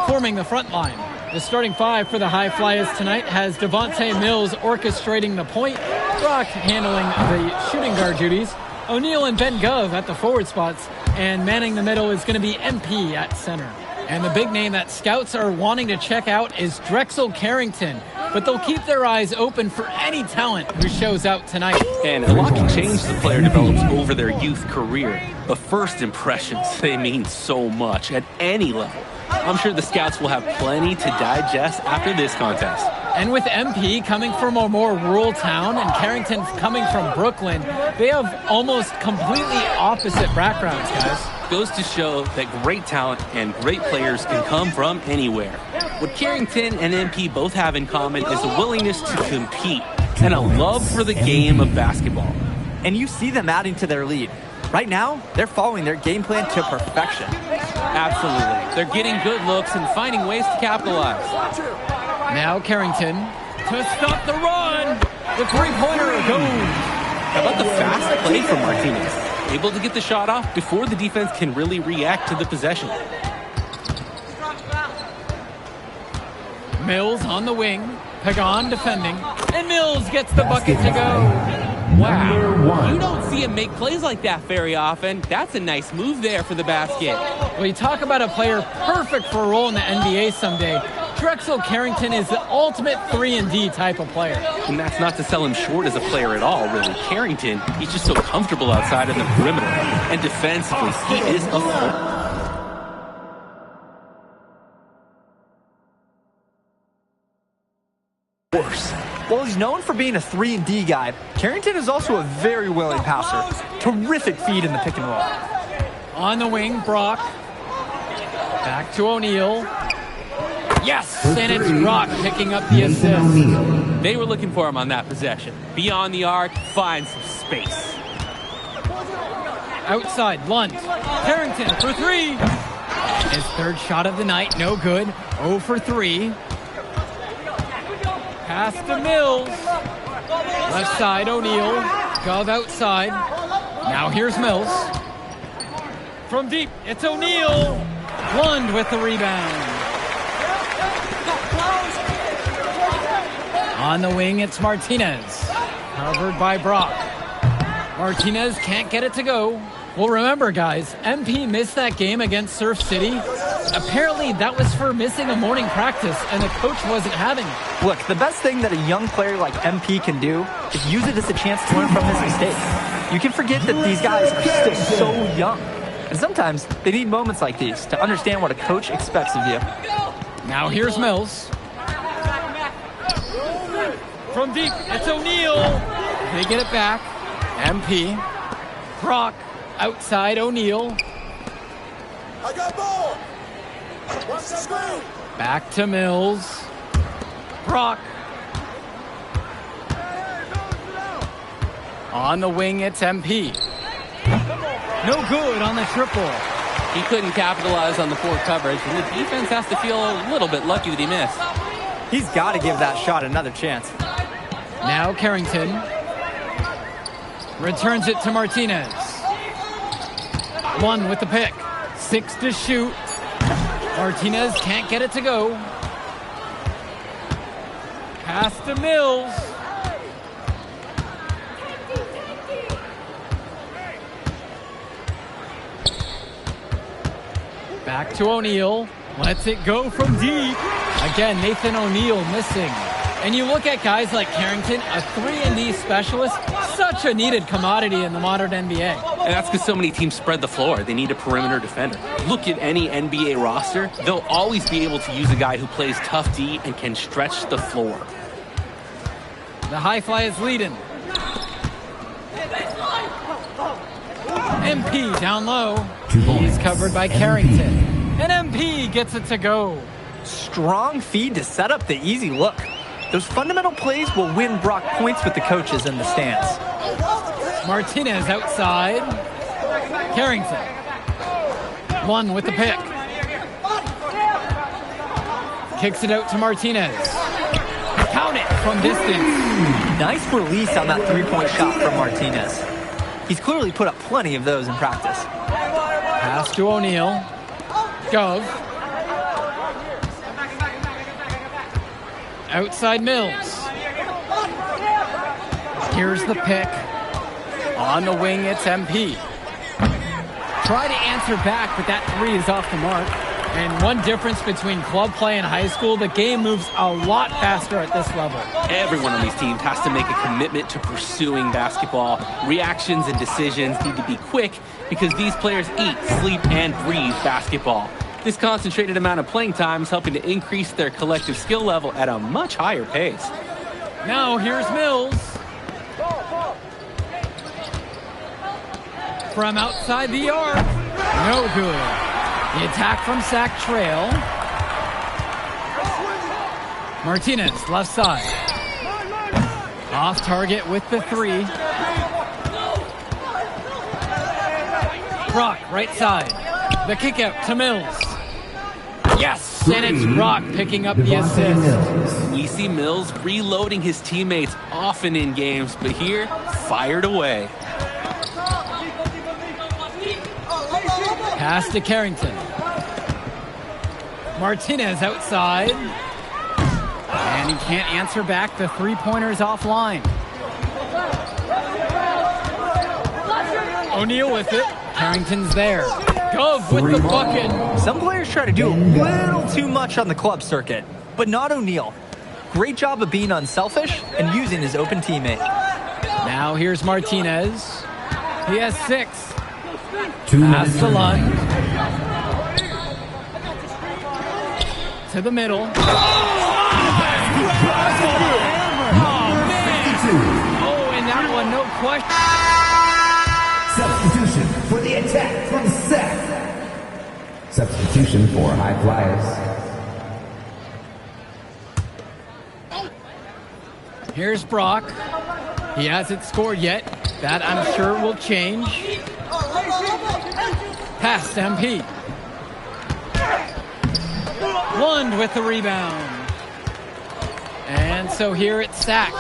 forming the front line. The starting five for the High Flyers tonight has Devontae Mills orchestrating the point, Brock handling the shooting guard duties, O'Neal and Ben Gov at the forward spots, and manning the middle is going to be MP at center. And the big name that scouts are wanting to check out is Drexel Carrington, but they'll keep their eyes open for any talent who shows out tonight. And a lot can change as the player develops over their youth career, but first impressions, they mean so much at any level. I'm sure the scouts will have plenty to digest after this contest. And with MP coming from a more rural town and Carrington coming from Brooklyn, they have almost completely opposite backgrounds, guys. Goes to show that great talent and great players can come from anywhere. What Carrington and MP both have in common is a willingness to compete and a love for the game of basketball. And you see them adding to their lead. Right now, they're following their game plan to perfection. Absolutely. They're getting good looks and finding ways to capitalize. Now Carrington to stop the run. The three-pointer goes. How about the fast play from Martinez? Able to get the shot off before the defense can really react to the possession. Mills on the wing. Pagan defending. And Mills gets the bucket to go. Wow. You don't see him make plays like that very often. That's a nice move there for the basket. Well, you talk about a player perfect for a role in the NBA someday. Drexel Carrington is the ultimate 3-and-D type of player. And that's not to sell him short as a player at all, really. Carrington, he's just so comfortable outside of the perimeter. And defensively, he is a force. While he's known for being a 3-and-D guy, Carrington is also a very willing passer. Terrific feed in the pick and roll. On the wing, Brock. Back to O'Neal. Yes, and it's Brock picking up the assist. They were looking for him on that possession. Beyond the arc, finds some space. Outside, Lund. Carrington for three. His third shot of the night, no good. 0 for 3. Pass to Mills. Left side, O'Neal. Gov outside. Now here's Mills. From deep, it's O'Neal. Lund with the rebound. On the wing, it's Martinez. Covered by Brock. Martinez can't get it to go. Well, remember, guys, MP missed that game against Surf City. Apparently, that was for missing a morning practice, and the coach wasn't having it. Look, the best thing that a young player like MP can do is use it as a chance to learn from his mistakes. You can forget that these guys are still so young. And sometimes they need moments like these to understand what a coach expects of you. Now here's Mills. From deep, it's O'Neal. They get it back. MP. Brock. Outside O'Neal. I got ball. Watch the screen. Back to Mills. Brock. On the wing, it's MP. No good on the triple. He couldn't capitalize on the poor coverage, and the defense has to feel a little bit lucky that he missed. He's got to give that shot another chance. Now Carrington. Returns it to Martinez. One with the pick. 6 to shoot. Martinez can't get it to go. Pass to Mills. Back to O'Neal. Lets it go from deep. Again, Nathan O'Neal missing. And you look at guys like Carrington, a 3-and-D specialist, such a needed commodity in the modern NBA. And that's because so many teams spread the floor. They need a perimeter defender. Look at any NBA roster. They'll always be able to use a guy who plays tough D and can stretch the floor. The High Flyers leading. MP down low. He's covered by Carrington. And MP gets it to go. Strong feed to set up the easy look. Those fundamental plays will win Brock points with the coaches in the stands. Martinez outside. Carrington. One with the pick. Kicks it out to Martinez. Count it from distance. Nice release on that three-point shot from Martinez. He's clearly put up plenty of those in practice. Pass to O'Neal. Gov. Outside Mills. Here's the pick. On the wing, it's MP. Try to answer back, but that three is off the mark. And one difference between club play and high school, the game moves a lot faster at this level. Everyone on these teams has to make a commitment to pursuing basketball. Reactions and decisions need to be quick because these players eat, sleep, and breathe basketball. This concentrated amount of playing time is helping to increase their collective skill level at a much higher pace. Now here's Mills. From outside the arc. No good. The attack from Sac Trail. Martinez, left side. Off target with the three. Brock, right side. The kick out to Mills. Yes, and it's Brock picking up the assist. We see Mills reloading his teammates often in games, but here, fired away. Pass to Carrington. Martinez outside. And he can't answer back. The three-pointer's offline. O'Neal with it. Carrington's there. Gove with the bucket. Some players try to do a little too much on the club circuit, but not O'Neal. Great job of being unselfish and using his open teammate. Now here's Martinez. He has 6. 2 Pass minutes to Lund. remaining. To the middle. Oh, man. Oh, and that one, no question. Substitution for the attack from Sac. Substitution for High Flyers. Here's Brock. He hasn't scored yet. That, I'm sure, will change. Pass to MP. Lund with the rebound. And so here it's Sac,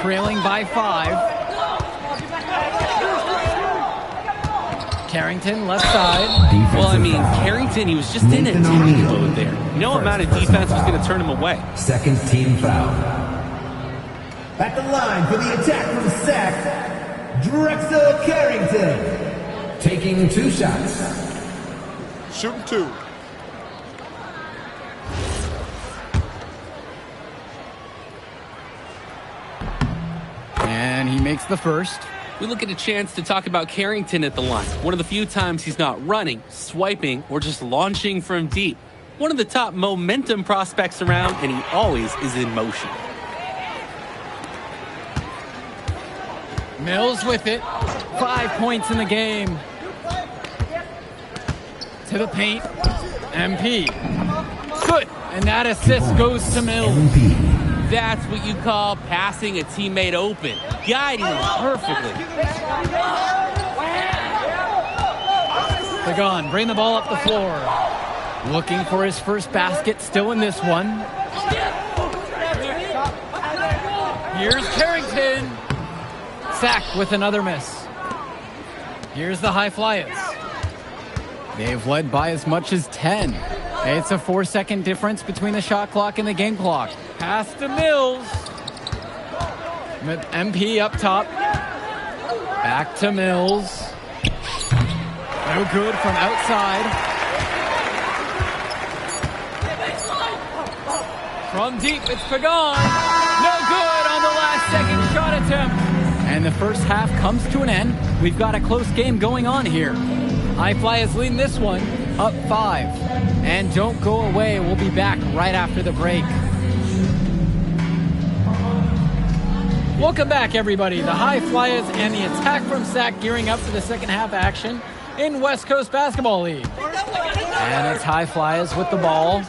trailing by 5. Carrington, left side. Well, I mean, Carrington, he was just in attack mode there. No amount of defense was going to turn him away. Second team foul. At the line for the attack from Sac, Drexel Carrington. Taking 2 shots. Shooting 2. And he makes the first. We look at a chance to talk about Carrington at the line. One of the few times he's not running, swiping, or just launching from deep. One of the top momentum prospects around, and he always is in motion. Mills with it. 5 points in the game. To the paint. MP. Good. And that assist goes to Mills. That's what you call passing a teammate open. Guiding him perfectly. Pagan, bring the ball up the floor. Looking for his first basket, still in this one. Here's Carrington. Sac with another miss. Here's the High Flyers. They've led by as much as 10. It's a 4-second difference between the shot clock and the game clock. Pass to Mills. With MP up top. Back to Mills. No good from outside. From deep, it's Pagan. No good on the last second shot attempt. And the first half comes to an end. We've got a close game going on here. High Flyers leading this one up 5. And don't go away. We'll be back right after the break. Welcome back, everybody. The High Flyers and the attack from Sac gearing up for the second half action in West Coast Basketball League. And it's High Flyers with the ball.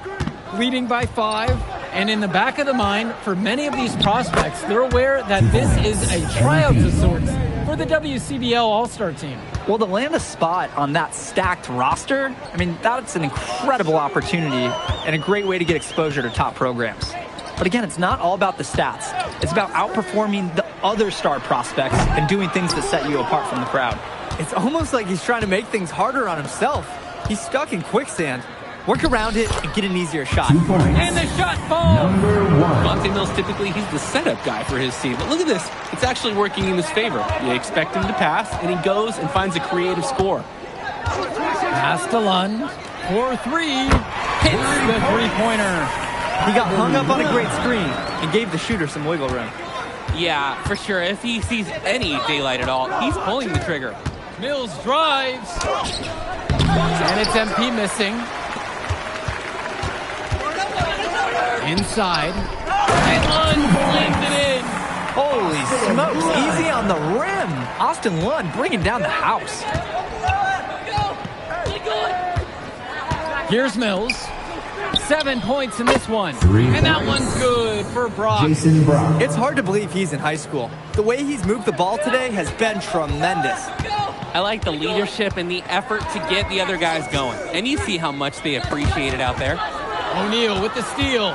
leading by 5. And in the back of the mind, for many of these prospects, they're aware that this is a tryout of sorts for the WCBL All-Star team. Well, to land a spot on that stacked roster, I mean, that's an incredible opportunity and a great way to get exposure to top programs. But again, it's not all about the stats. It's about outperforming the other star prospects and doing things that set you apart from the crowd. It's almost like he's trying to make things harder on himself. He's stuck in quicksand. Work around it and get an easier shot. And the shot falls. Monte Mills, typically, he's the setup guy for his team. But look at this. It's actually working in his favor. You expect him to pass, and he goes and finds a creative score. Pass to Lund for 3. Hits the three-pointer. He got hung up on a great screen and gave the shooter some wiggle room. Yeah, for sure. If he sees any daylight at all, he's pulling the trigger. Mills drives. And it's MP missing. Inside. And Lund slams it in. Holy smokes, easy on the rim. Austin Lund bringing down the house. Here's Mills. 7 points in this one. And that one's good for Brock. Jason Brock. It's hard to believe he's in high school. The way he's moved the ball today has been tremendous. I like the leadership and the effort to get the other guys going. And you see how much they appreciate it out there. O'Neal with the steal.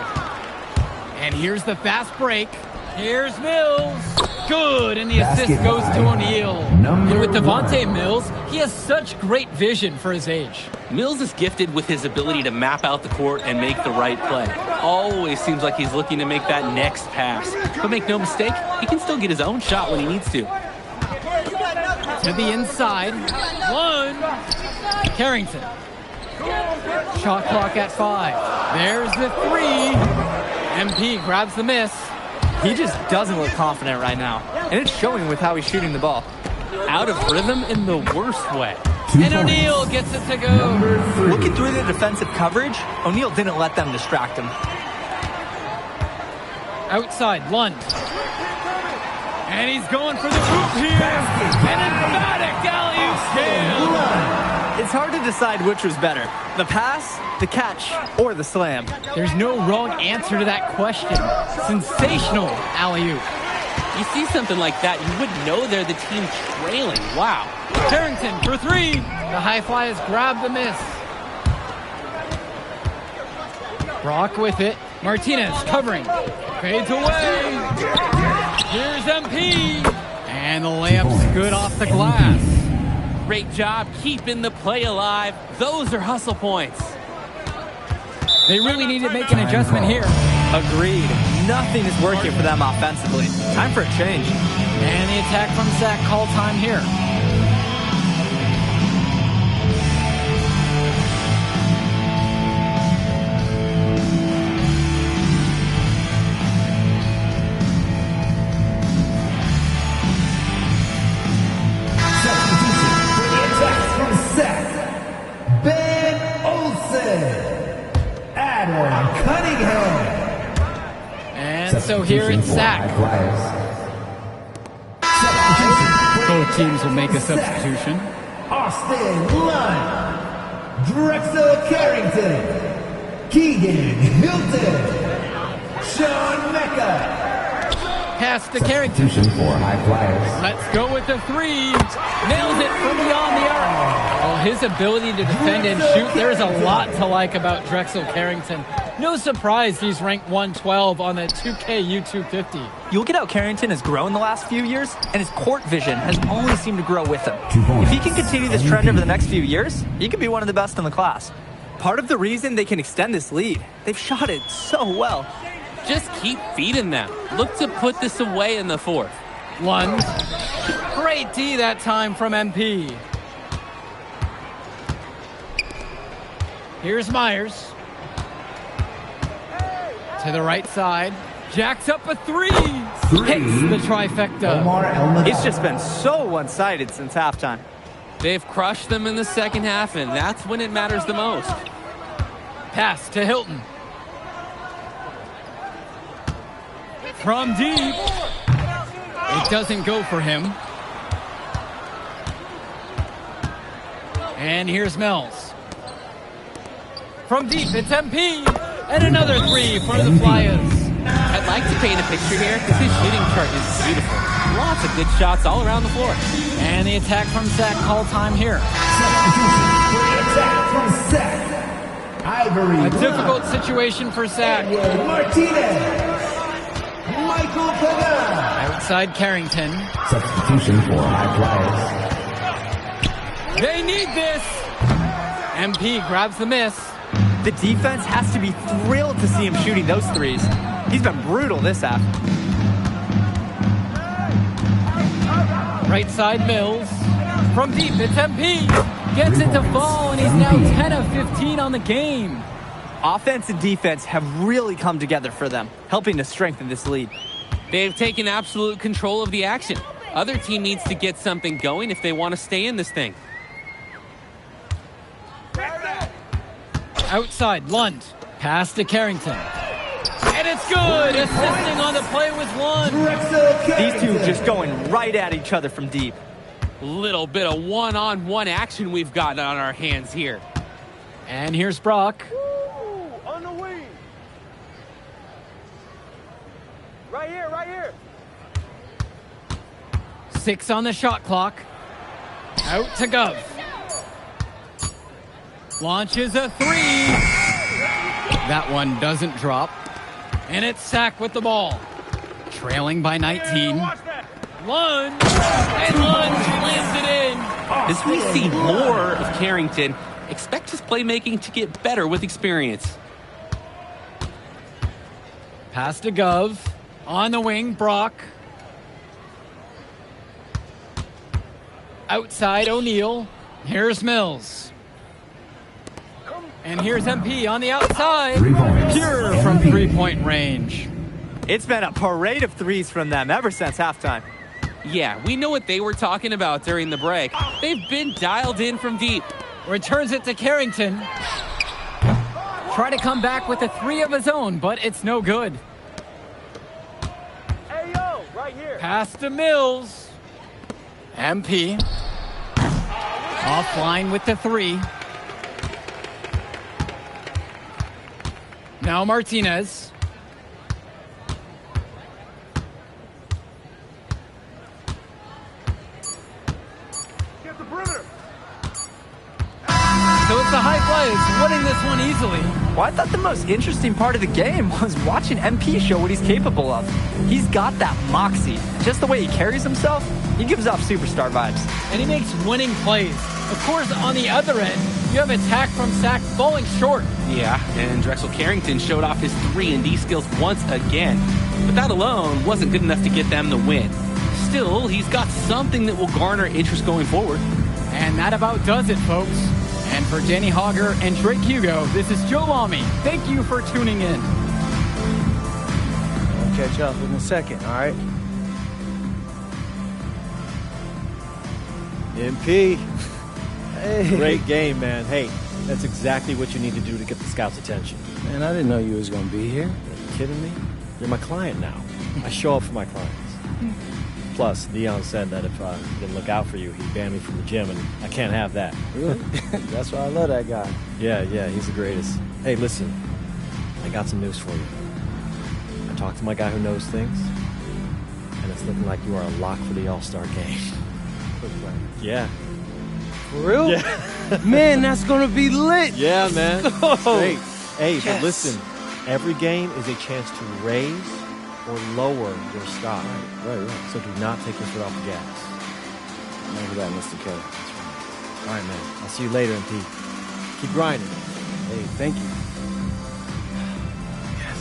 And here's the fast break. Here's Mills. Good, and the assist goes to O'Neal. And with Devontae Mills, he has such great vision for his age. Mills is gifted with his ability to map out the court and make the right play. Always seems like he's looking to make that next pass. But make no mistake, he can still get his own shot when he needs to. To the inside. Lund. Carrington. Shot clock at 5. There's the 3. MP grabs the miss. He just doesn't look confident right now. And it's showing with how he's shooting the ball. Out of rhythm in the worst way. And O'Neal gets it to go. Looking through the defensive coverage, O'Neal didn't let them distract him. Outside, Lund. And he's going for the hoop here. An emphatic alley-oop scale. It's hard to decide which was better, the pass, the catch, or the slam. There's no wrong answer to that question. Sensational alley-oop. You see something like that, you would know they're the team trailing. Wow. Carrington for 3. The high fly has grabbed the miss. Brock with it. Martinez covering. Fades away. Here's MP. And the layup's good off the glass. Great job keeping the play alive. Those are hustle points. They really need to make an adjustment here. Agreed. Nothing is working for them offensively. Time for a change. And the attack from Zach call time here. So here it's Sack. Both teams will make a substitution. Austin Lund, Drexel Carrington, Keegan Hilton, Sean Mecca. Pass to Carrington. Substitution for high flyers. Let's go with the 3. Nails it from beyond the arc. Well, his ability to defend and shoot, there's a lot to like about Drexel Carrington. No surprise he's ranked 112 on the 2K U250. You look at how Carrington has grown the last few years, and his court vision has only seemed to grow with him. If he can continue this trend over the next few years, he could be one of the best in the class. Part of the reason they can extend this lead, they've shot it so well. Just keep feeding them. Look to put this away in the 4th. Lund. Great D that time from MP. Here's Myers. To the right side. Jacks up a 3. Hits the trifecta. It's just been so one-sided since halftime. They've crushed them in the second half, and that's when it matters the most. Pass to Hilton. From deep. It doesn't go for him. And here's Mills. From deep, it's MP. And another three for the Flyers. I'd like to paint a picture here because his shooting chart is beautiful. Lots of good shots all around the floor. And the attack from Sack call time here. Attack from Sack. Ivory. A difficult situation for Sack. Martinez. Michael Pagan. Outside Carrington. Substitution for High Flyers. They need this. MP grabs the miss. The defense has to be thrilled to see him shooting those threes. He's been brutal this half. Right side Mills. From deep, it's MP. Gets it to fall, and he's now 10 of 15 on the game. Offense and defense have really come together for them, helping to strengthen this lead. They've taken absolute control of the action. Other team needs to get something going if they want to stay in this thing. Outside, Lund. Pass to Carrington. And it's good! Assisting on the play with Lund. These two just going right at each other from deep. Little bit of one-on-one action we've got on our hands here. And here's Brock. On the wing. Right here, right here. 6 on the shot clock. Out to Gov. Launches a 3. That one doesn't drop. And it's Sack with the ball. Trailing by 19. Lund. And Lund slams it in. As we see more of Carrington, expect his playmaking to get better with experience. Pass to Gov. On the wing, Brock. Outside, O'Neal. Here's Mills. And here's MP on the outside. Pure from three-point range. It's been a parade of threes from them ever since halftime. Yeah, we know what they were talking about during the break. They've been dialed in from deep. Returns it to Carrington. Try to come back with a 3 of his own, but it's no good. Hey, yo, right here. Pass to Mills. MP. Offline with the 3. Now Martinez. Get the perimeter. So it's the High Flyers winning this one easily. Well, I thought the most interesting part of the game was watching MP show what he's capable of. He's got that moxie. Just the way he carries himself, he gives off superstar vibes. And he makes winning plays. Of course, on the other end, you have attack from Sack falling short. Yeah, and Drexel Carrington showed off his 3-and-D skills once again. But that alone wasn't good enough to get them the win. Still, he's got something that will garner interest going forward. And that about does it, folks. And for Danny Hogger and Drake Hugo, this is Joe Lamy. Thank you for tuning in. I'll catch up in a second, all right? MP. Hey. Great game, man. Hey, that's exactly what you need to do to get the scouts' attention. Man, I didn't know you was gonna be here. Are you kidding me? You're my client now. I show up for my clients. Plus, Dion said that if I didn't look out for you, he'd ban me from the gym, and I can't have that. Really? That's why I love that guy. Yeah, he's the greatest. Hey, listen, I got some news for you. I talked to my guy who knows things, and it's looking like you are a lock for the All-Star game. Yeah. For real? Yeah. Man, that's gonna be lit. Yeah, man. Oh, great. Hey, yes. But listen, every game is a chance to raise or lower your stock. Right. So do not take your foot off the gas. Remember that, Mr. K. All right, man. I'll see you later, MP. Keep grinding. Hey, thank you. Yes.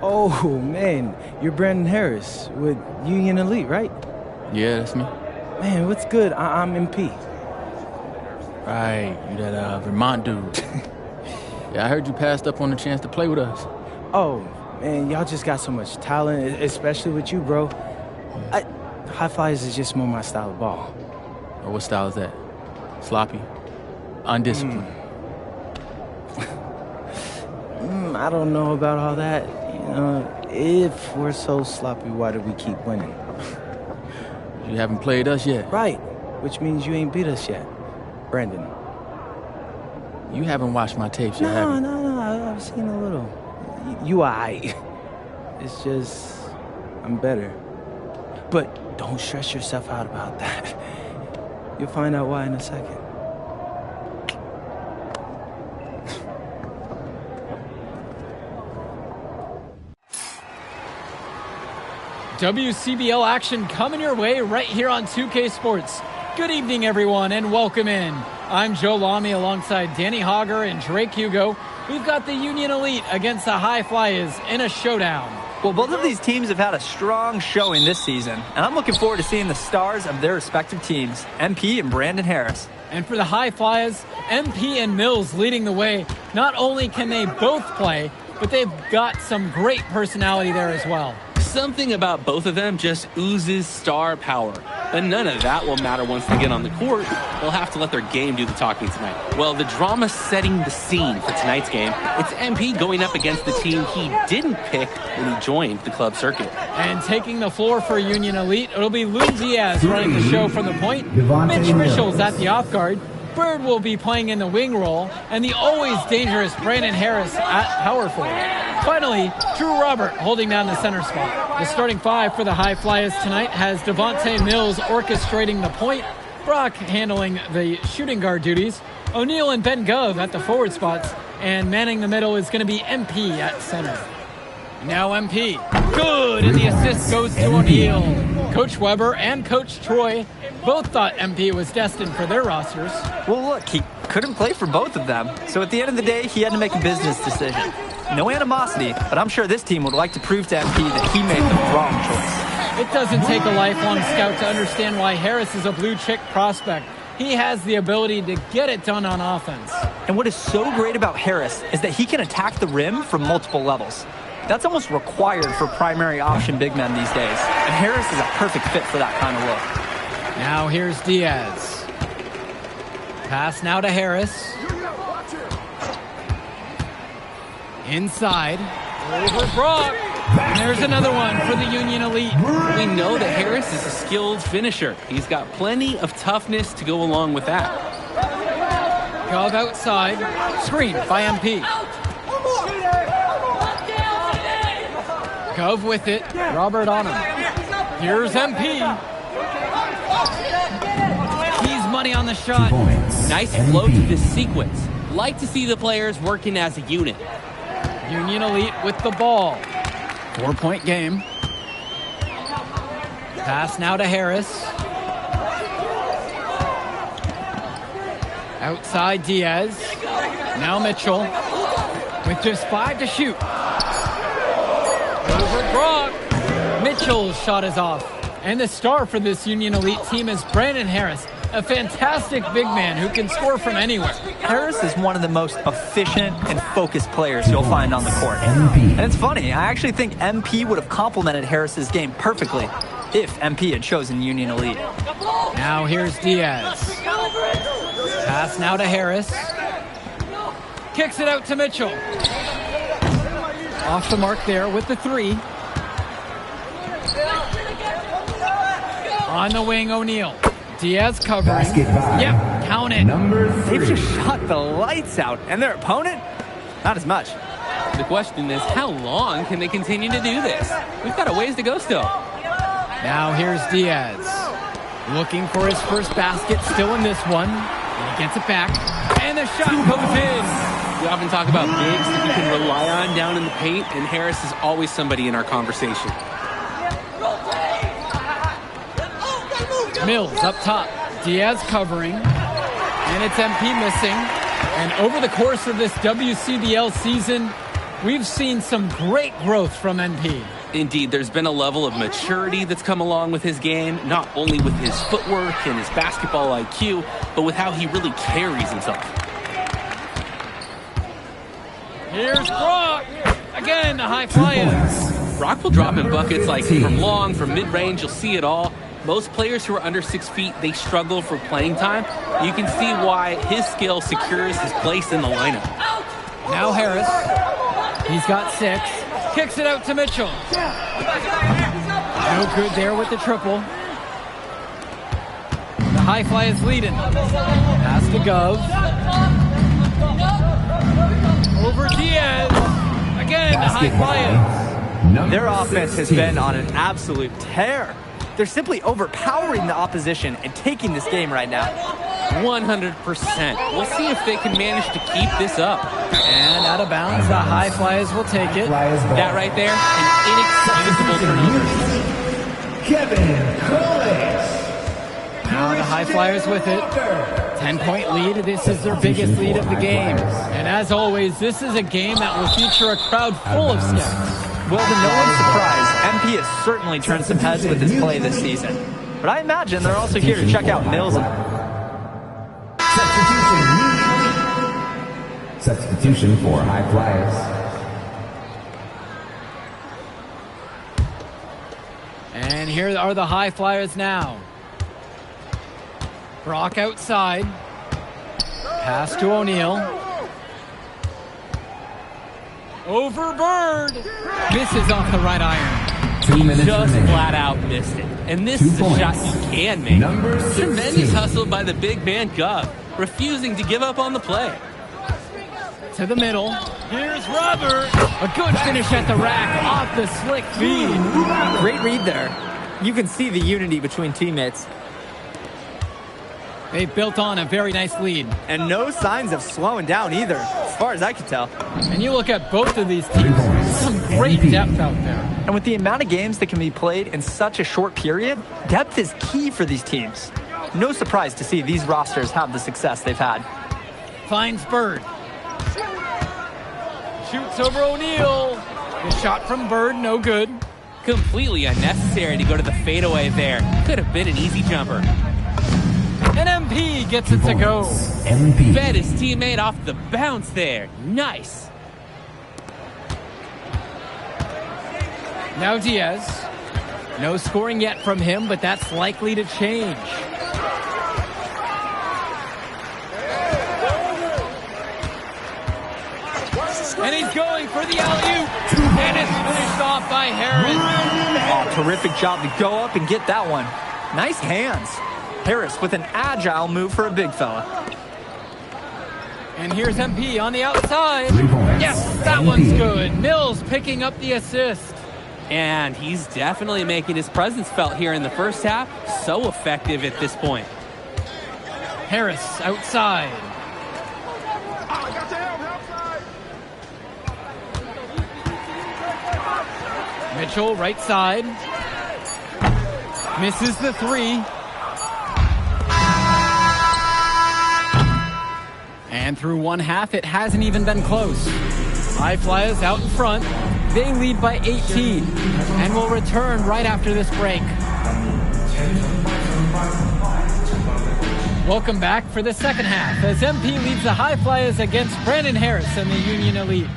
Oh, man. You're Brandon Harris with Union Elite, right? Yeah, that's me. Man, what's good? I'm MP. Right, you that Vermont dude. Yeah, I heard you passed up on the chance to play with us. Oh, man, y'all just got so much talent, especially with you, bro. High Flyers is just more my style of ball. Or what style is that? Sloppy? Undisciplined? I don't know about all that. You know, if we're so sloppy, why do we keep winning? You haven't played us yet. Right, which means you ain't beat us yet. Brandon. You haven't watched my tapes yet, have you? No, I've seen a little. You aight. It's just, I'm better. But don't stress yourself out about that. You'll find out why in a second. WCBL action coming your way right here on 2K Sports. Good evening, everyone, and welcome in. I'm Joe Lamy alongside Danny Hogger and Drake Hugo. We've got the Union Elite against the High Flyers in a showdown. Well, both of these teams have had a strong showing this season, and I'm looking forward to seeing the stars of their respective teams, MP and Brandon Harris. And for the High Flyers, MP and Mills leading the way. Not only can they both play, but they've got some great personality there as well. Something about both of them just oozes star power. But none of that will matter once they get on the court. They'll have to let their game do the talking tonight. Well, the drama setting the scene for tonight's game. It's MP going up against the team he didn't pick when he joined the club circuit. And taking the floor for Union Elite, it'll be Lou Diaz running the show from the point. Mitch Mitchell's at the off guard. Bird will be playing in the wing role, and the always dangerous Brandon Harris at power forward. Finally, Drew Robert holding down the center spot. The starting five for the High Flyers tonight has Devontae Mills orchestrating the point, Brock handling the shooting guard duties, O'Neal and Ben Gove at the forward spots, and manning the middle is going to be MP at center. Now MP. Good, and the assist goes to O'Neal. Coach Weber and Coach Troy both thought MP was destined for their rosters. Well, look, he couldn't play for both of them, so at the end of the day, he had to make a business decision. No animosity, but I'm sure this team would like to prove to MP that he made the wrong choice. It doesn't take a lifelong scout to understand why Harris is a blue-chip prospect. He has the ability to get it done on offense. And what is so great about Harris is that he can attack the rim from multiple levels. That's almost required for primary option big men these days, and Harris is a perfect fit for that kind of look. Now here's Diaz. Pass now to Harris. Inside. Over Brock. And there's another one for the Union Elite. We know that Harris is a skilled finisher. He's got plenty of toughness to go along with that. Gov outside. Screen by MP. Gov with it. Robert on him. Here's MP. He's money on the shot. Nice flow to this sequence. Like to see the players working as a unit. Union Elite with the ball. 4-point game. Pass now to Harris. Outside Diaz. Now Mitchell. With just 5 to shoot. Over Brock. Mitchell's shot is off. And the star for this Union Elite team is Brandon Harris, a fantastic big man who can score from anywhere. Harris is one of the most efficient and focused players you'll find on the court. And it's funny, I actually think MP would have complemented Harris's game perfectly if MP had chosen Union Elite. Now here's Diaz. Pass now to Harris. Kicks it out to Mitchell. Off the mark there with the three. On the wing, O'Neal. Diaz covering. Yep, count it. They've just shot the lights out, and their opponent, not as much. The question is, how long can they continue to do this? We've got a ways to go still. Now here's Diaz. Looking for his first basket, still in this one. And he gets it back, and the shot goes in. We often talk about bigs that you can rely on down in the paint, and Harris is always somebody in our conversation. Mills up top. Diaz covering. And it's MP missing. And over the course of this WCBL season, we've seen some great growth from NP. Indeed, there's been a level of maturity that's come along with his game, not only with his footwork and his basketball IQ, but with how he really carries himself. Here's Brock. Again, the high flyers. Brock will drop in buckets like from long, from mid-range, you'll see it all. Most players who are under 6 feet, they struggle for playing time. You can see why his skill secures his place in the lineup. Now Harris. He's got 6. Kicks it out to Mitchell. No good there with the triple. The high fly is leading. Pass to Gov. Over Diaz. Again, the high fly. Their offense has been on an absolute tear. They're simply overpowering the opposition and taking this game right now. 100%. We'll see if they can manage to keep this up. And out of bounds, the high flyers will take it. That right there, an inexcusable turnover. Kevin Coolidge. Now the high flyers with it. 10-point lead. This is their biggest lead of the game. And as always, this is a game that will feature a crowd full of scouts. Well, to no one's surprise, MP has certainly turned some heads with his play this season. But I imagine they're also here to check out Mills. Substitution for high flyers. And here are the high flyers now. Brock outside. Pass to O'Neal. Over Bird. Misses off the right iron. 2 minutes Just remaining. flat out missed it. And this is a shot you can make. Tremendous hustle by the big man Gov, refusing to give up on the play. To the middle. Here's Robert. A good finish at the rack off the slick feed. Great read there. You can see the unity between teammates. They built on a very nice lead. And no signs of slowing down either, as far as I can tell. And you look at both of these teams, some great depth out there. And with the amount of games that can be played in such a short period, depth is key for these teams. No surprise to see these rosters have the success they've had. Finds Bird. Shoots over O'Neal. The shot from Bird, no good. Completely unnecessary to go to the fadeaway there. Could have been an easy jumper. And MP gets it to go. Fed his teammate off the bounce there. Nice. Now Diaz. No scoring yet from him, but that's likely to change. And he's going for the alley-oop. And it's finished off by Harris. Oh, terrific job to go up and get that one. Nice hands. Harris with an agile move for a big fella. And here's MP on the outside. Yes, that one's good. Mills picking up the assist. And he's definitely making his presence felt here in the first half. So effective at this point. Harris outside. Mitchell right side. Misses the 3. And through one half, it hasn't even been close. High Flyers out in front. They lead by 18 and will return right after this break. Welcome back for the second half as MP leads the High Flyers against Brandon Harris and the Union Elite.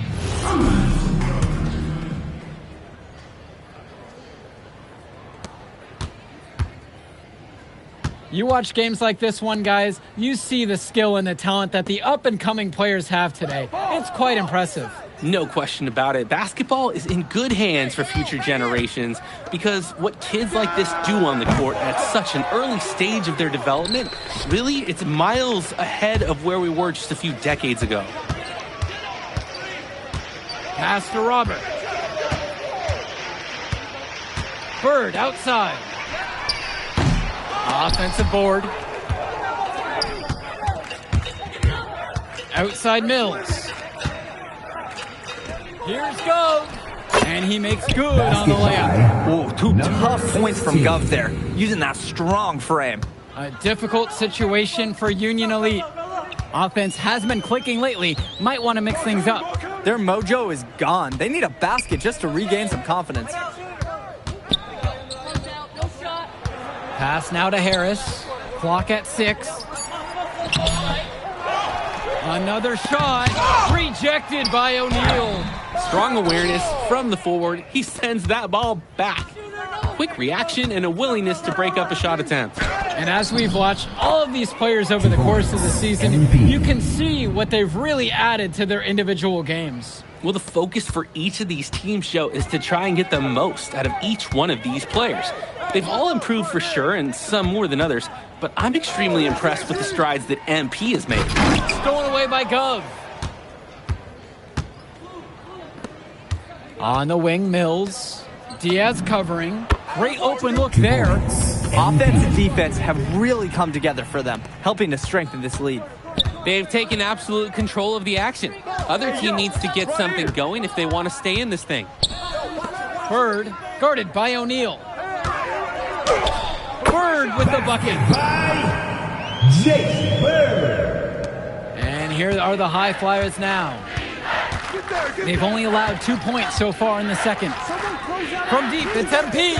You watch games like this one, guys, you see the skill and the talent that the up-and-coming players have today. It's quite impressive. No question about it. Basketball is in good hands for future generations because what kids like this do on the court at such an early stage of their development, really, it's miles ahead of where we were just a few decades ago. Pass to Robert. Bird outside. Offensive board. Outside Mills. Here's Gov. And he makes good on the layup. Oh, 2 tough points from Gov there, using that strong frame. A difficult situation for Union Elite. Offense has been clicking lately. Might want to mix things up. Their mojo is gone. They need a basket just to regain some confidence. Pass now to Harris. Clock at 6. Another shot. Rejected by O'Neal. Strong awareness from the forward. He sends that ball back. Quick reaction and a willingness to break up a shot attempt. And as we've watched all of these players over the course of the season, you can see what they've really added to their individual games. Well, the focus for each of these teams show is to try and get the most out of each one of these players. They've all improved for sure, and some more than others, but I'm extremely impressed with the strides that MP has made. Stolen away by Gov. On the wing, Mills. Diaz covering. Great open look there. Offense and defense have really come together for them, helping to strengthen this lead. They've taken absolute control of the action. Other team needs to get something going if they want to stay in this thing. Bird, guarded by O'Neal. Bird with the bucket. Jake Bird. And here are the High Flyers now. They've only allowed 2 points so far in the second. From deep, it's MP.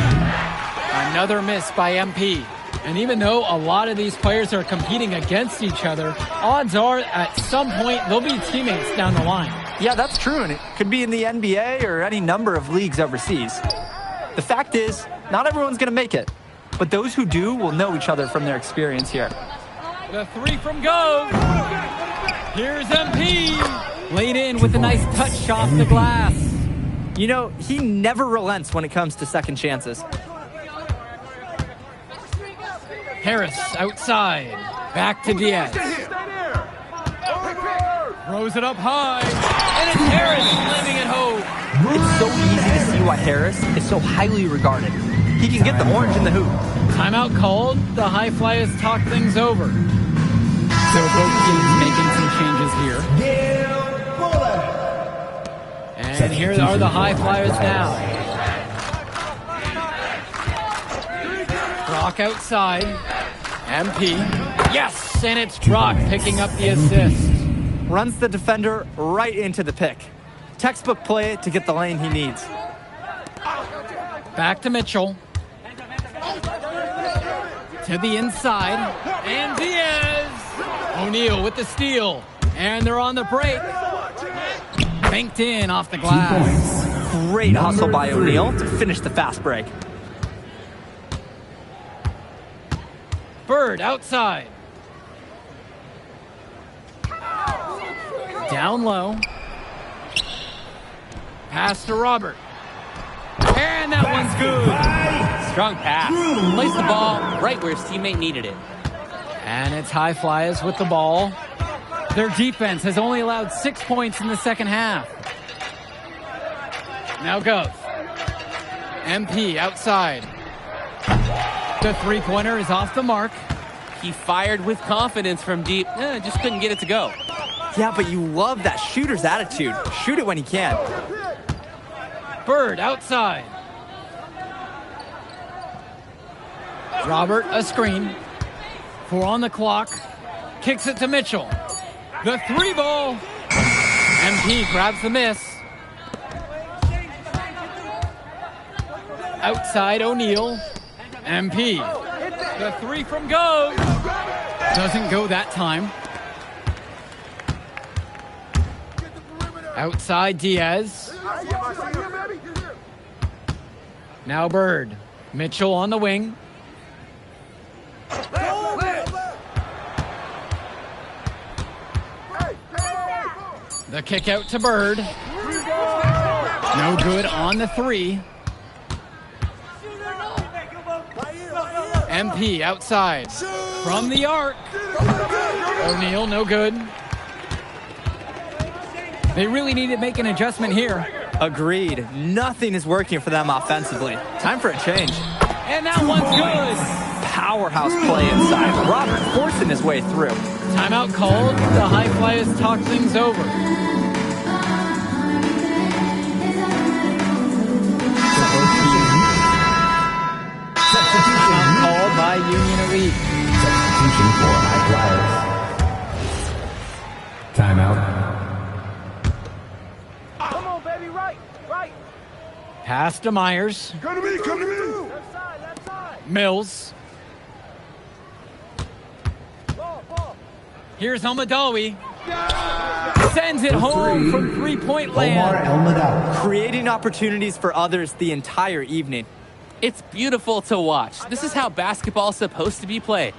Another miss by MP. And even though a lot of these players are competing against each other, odds are at some point they'll be teammates down the line. Yeah, that's true, and it could be in the NBA or any number of leagues overseas. The fact is, not everyone's going to make it, but those who do will know each other from their experience here. The 3 from Gove. Here's MP. Laid in with a nice touch off the glass. You know, he never relents when it comes to second chances. Harris outside. Back to Diaz. Throws it up high. And it's Harris landing at home. It's so easy to see why Harris is so highly regarded. He can get the orange in the hoop. Timeout called. The High Flyers talk things over. So both teams making some changes here. And here are the High Flyers now. Brock outside. MP. Yes, and it's Brock picking up the assist. Runs the defender right into the pick. Textbook play to get the lane he needs. Back to Mitchell. To the inside. And Diaz. O'Neal with the steal. And they're on the break. Banked in off the glass. Great hustle by O'Neal to finish the fast break. Bird outside. Down low. Pass to Robert. And that one's good. Strong pass. Placed the ball right where his teammate needed it. And it's High Flyers with the ball. Their defense has only allowed 6 points in the second half. Now Gov. MP outside. The three-pointer is off the mark. He fired with confidence from deep. Just couldn't get it to go. Yeah, but you love that shooter's attitude. Shoot it when he can. Bird outside. Robert, a screen. 4 on the clock. Kicks it to Mitchell. The 3 ball. MP grabs the miss. Outside O'Neal. MP. The 3 from Go. Doesn't go that time. Outside Diaz. Now Bird. Mitchell on the wing. The kick out to Bird. No good on the 3. MP outside. From the arc. O'Neal, no good. They really need to make an adjustment here. Agreed. Nothing is working for them offensively. Time for a change. And that one's good. Powerhouse play inside. Robert forcing his way through. Timeout called. The High Flyers talk things over. Timeout called by Union Elite. Substitution for High Flyers. Timeout. Come on, baby, right. Pass to Myers. Come to me, come to me. Left side. Mills. Ball. Here's Almadawi. Sends it home from three-point Omar land. Elmadawi. Creating opportunities for others the entire evening. It's beautiful to watch. This is how basketball is supposed to be played.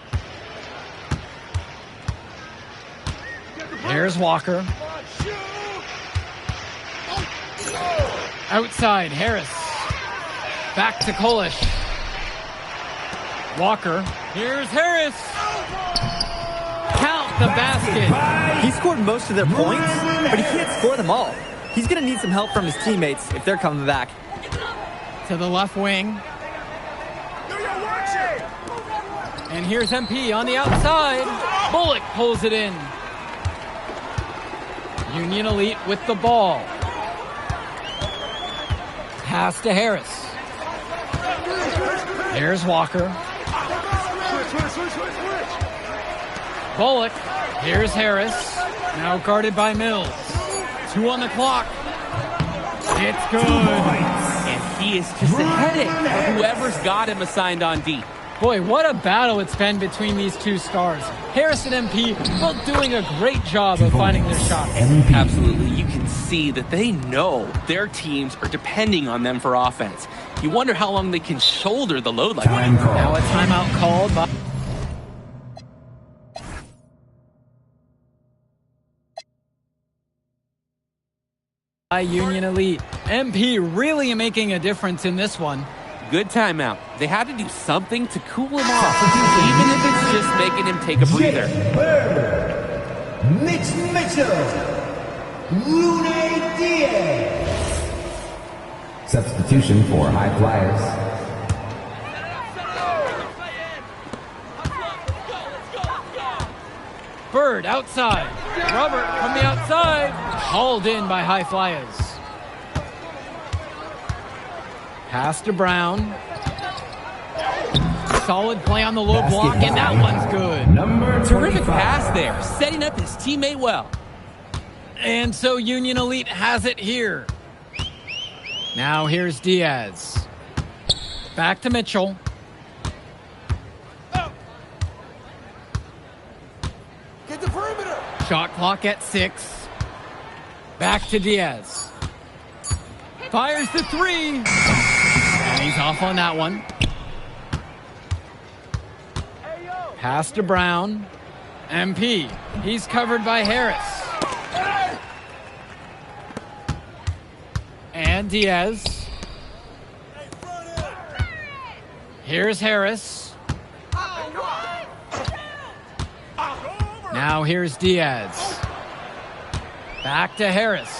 Here's Walker. Outside, Harris. Back to Kolish. Walker. Here's Harris. Count the basket. He scored most of their points, but he can't score them all. He's going to need some help from his teammates if they're coming back. To the left wing. And here's MP on the outside. Bullock pulls it in. Union Elite with the ball. Pass to Harris. Here's Walker. Bullock. Here's Harris. Now guarded by Mills. 2 on the clock. It's good. And he is just a headache for whoever's got him assigned on D. Boy, what a battle it's been between these two stars. Harris and MP both doing a great job of finding their shots. Absolutely. You can see that they know their teams are depending on them for offense. You wonder how long they can shoulder the load like that. Now a timeout called by Union Elite. MP really making a difference in this one. Good timeout. They had to do something to cool him off, even if it's just making him take a breather. Mitch Mitchell. Lune Diaz. Substitution for High Flyers. Bird outside. Robert from the outside. Hauled in by High Flyers. Pass to Brown. Solid play on the low block, and that one's good. Terrific pass there, setting up his teammate well. And so Union Elite has it here. Now here's Diaz. Back to Mitchell. Get the perimeter. Shot clock at 6. Back to Diaz. Fires the 3. And he's off on that one. Pass to Brown. MP. He's covered by Harris. And Diaz. Here's Harris. Now here's Diaz. Back to Harris.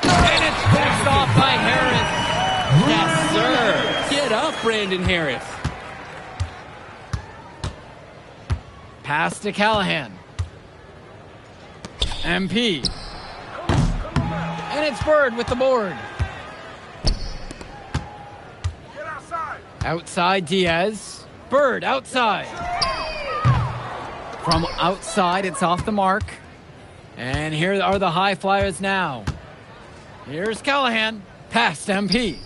And it's picked off by Harris. Yes, sir. Get up, Brandon Harris. Pass to Callahan. MP. And it's Bird with the board. Outside Diaz. Bird outside. From outside, it's off the mark. And here are the High Flyers now. Here's Callahan. Pass to MP.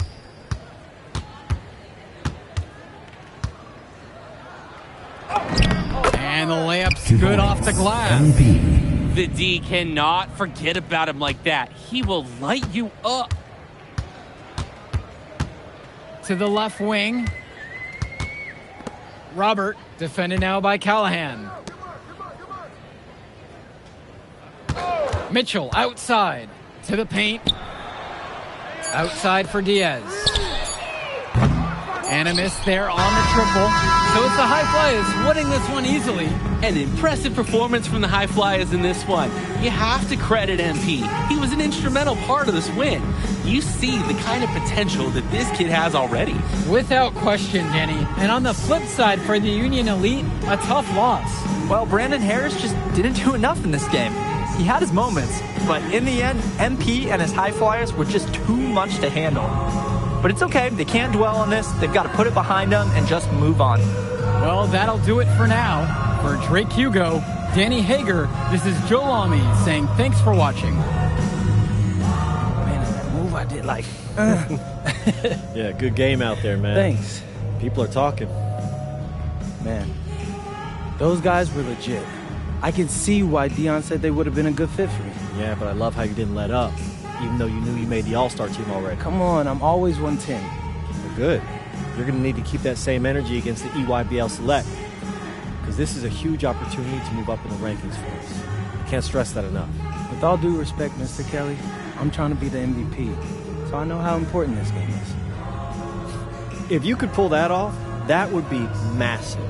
And the layup's good off the glass. The D cannot forget about him like that. He will light you up. To the left wing. Robert, defended now by Callahan. Mitchell outside to the paint. Outside for Diaz. And a miss there on the triple. So it's the High Flyers winning this one easily. An impressive performance from the High Flyers in this one. You have to credit MP. He was an instrumental part of this win. You see the kind of potential that this kid has already. Without question, Denny. And on the flip side for the Union Elite, a tough loss. Well, Brandon Harris just didn't do enough in this game. He had his moments, but in the end, MP and his High Flyers were just too much to handle. But it's okay. They can't dwell on this. They've got to put it behind them and just move on. Well, that'll do it for now. For Drake Hugo, Danny Hager, this is Joe Lamy saying thanks for watching. Man, that move I did like. Yeah, good game out there, man. Thanks. People are talking. Man, those guys were legit. I can see why Dion said they would have been a good fit for me. Yeah, but I love how you didn't let up, even though you knew you made the All-Star team already. Come on, I'm always 110. Well, good. You're going to need to keep that same energy against the EYBL Select, because this is a huge opportunity to move up in the rankings for us. I can't stress that enough. With all due respect, Mr. Kelly, I'm trying to be the MVP, so I know how important this game is. If you could pull that off, that would be massive.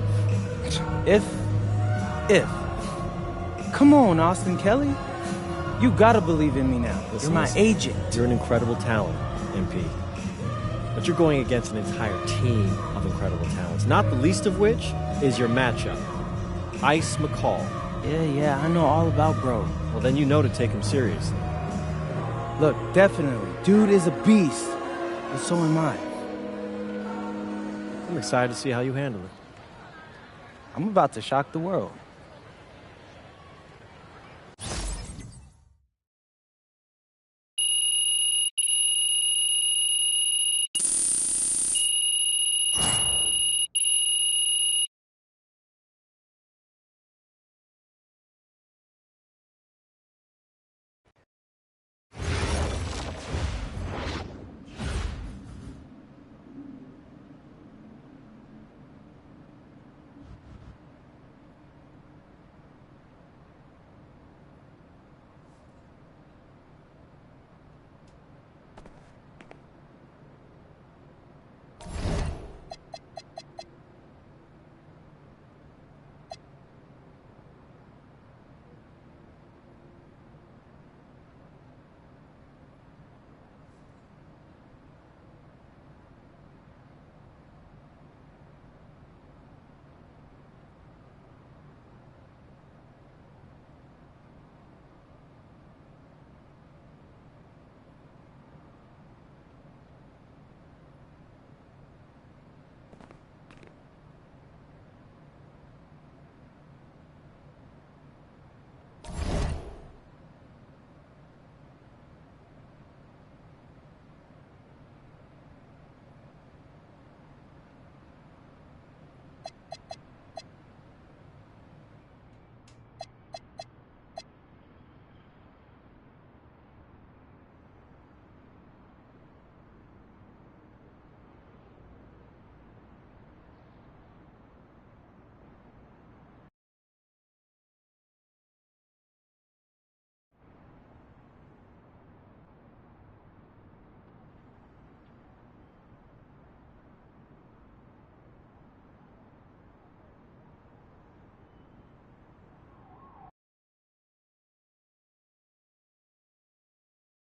If. Come on, Austin Kelly. You gotta believe in me now. Listen, You're my agent. You're an incredible talent, MP. But you're going against an entire team of incredible talents, not the least of which is your matchup, Ice McCall. Yeah, I know all about bro. Well, then you know to take him seriously. Look, definitely. Dude is a beast. But so am I. I'm excited to see how you handle it. I'm about to shock the world.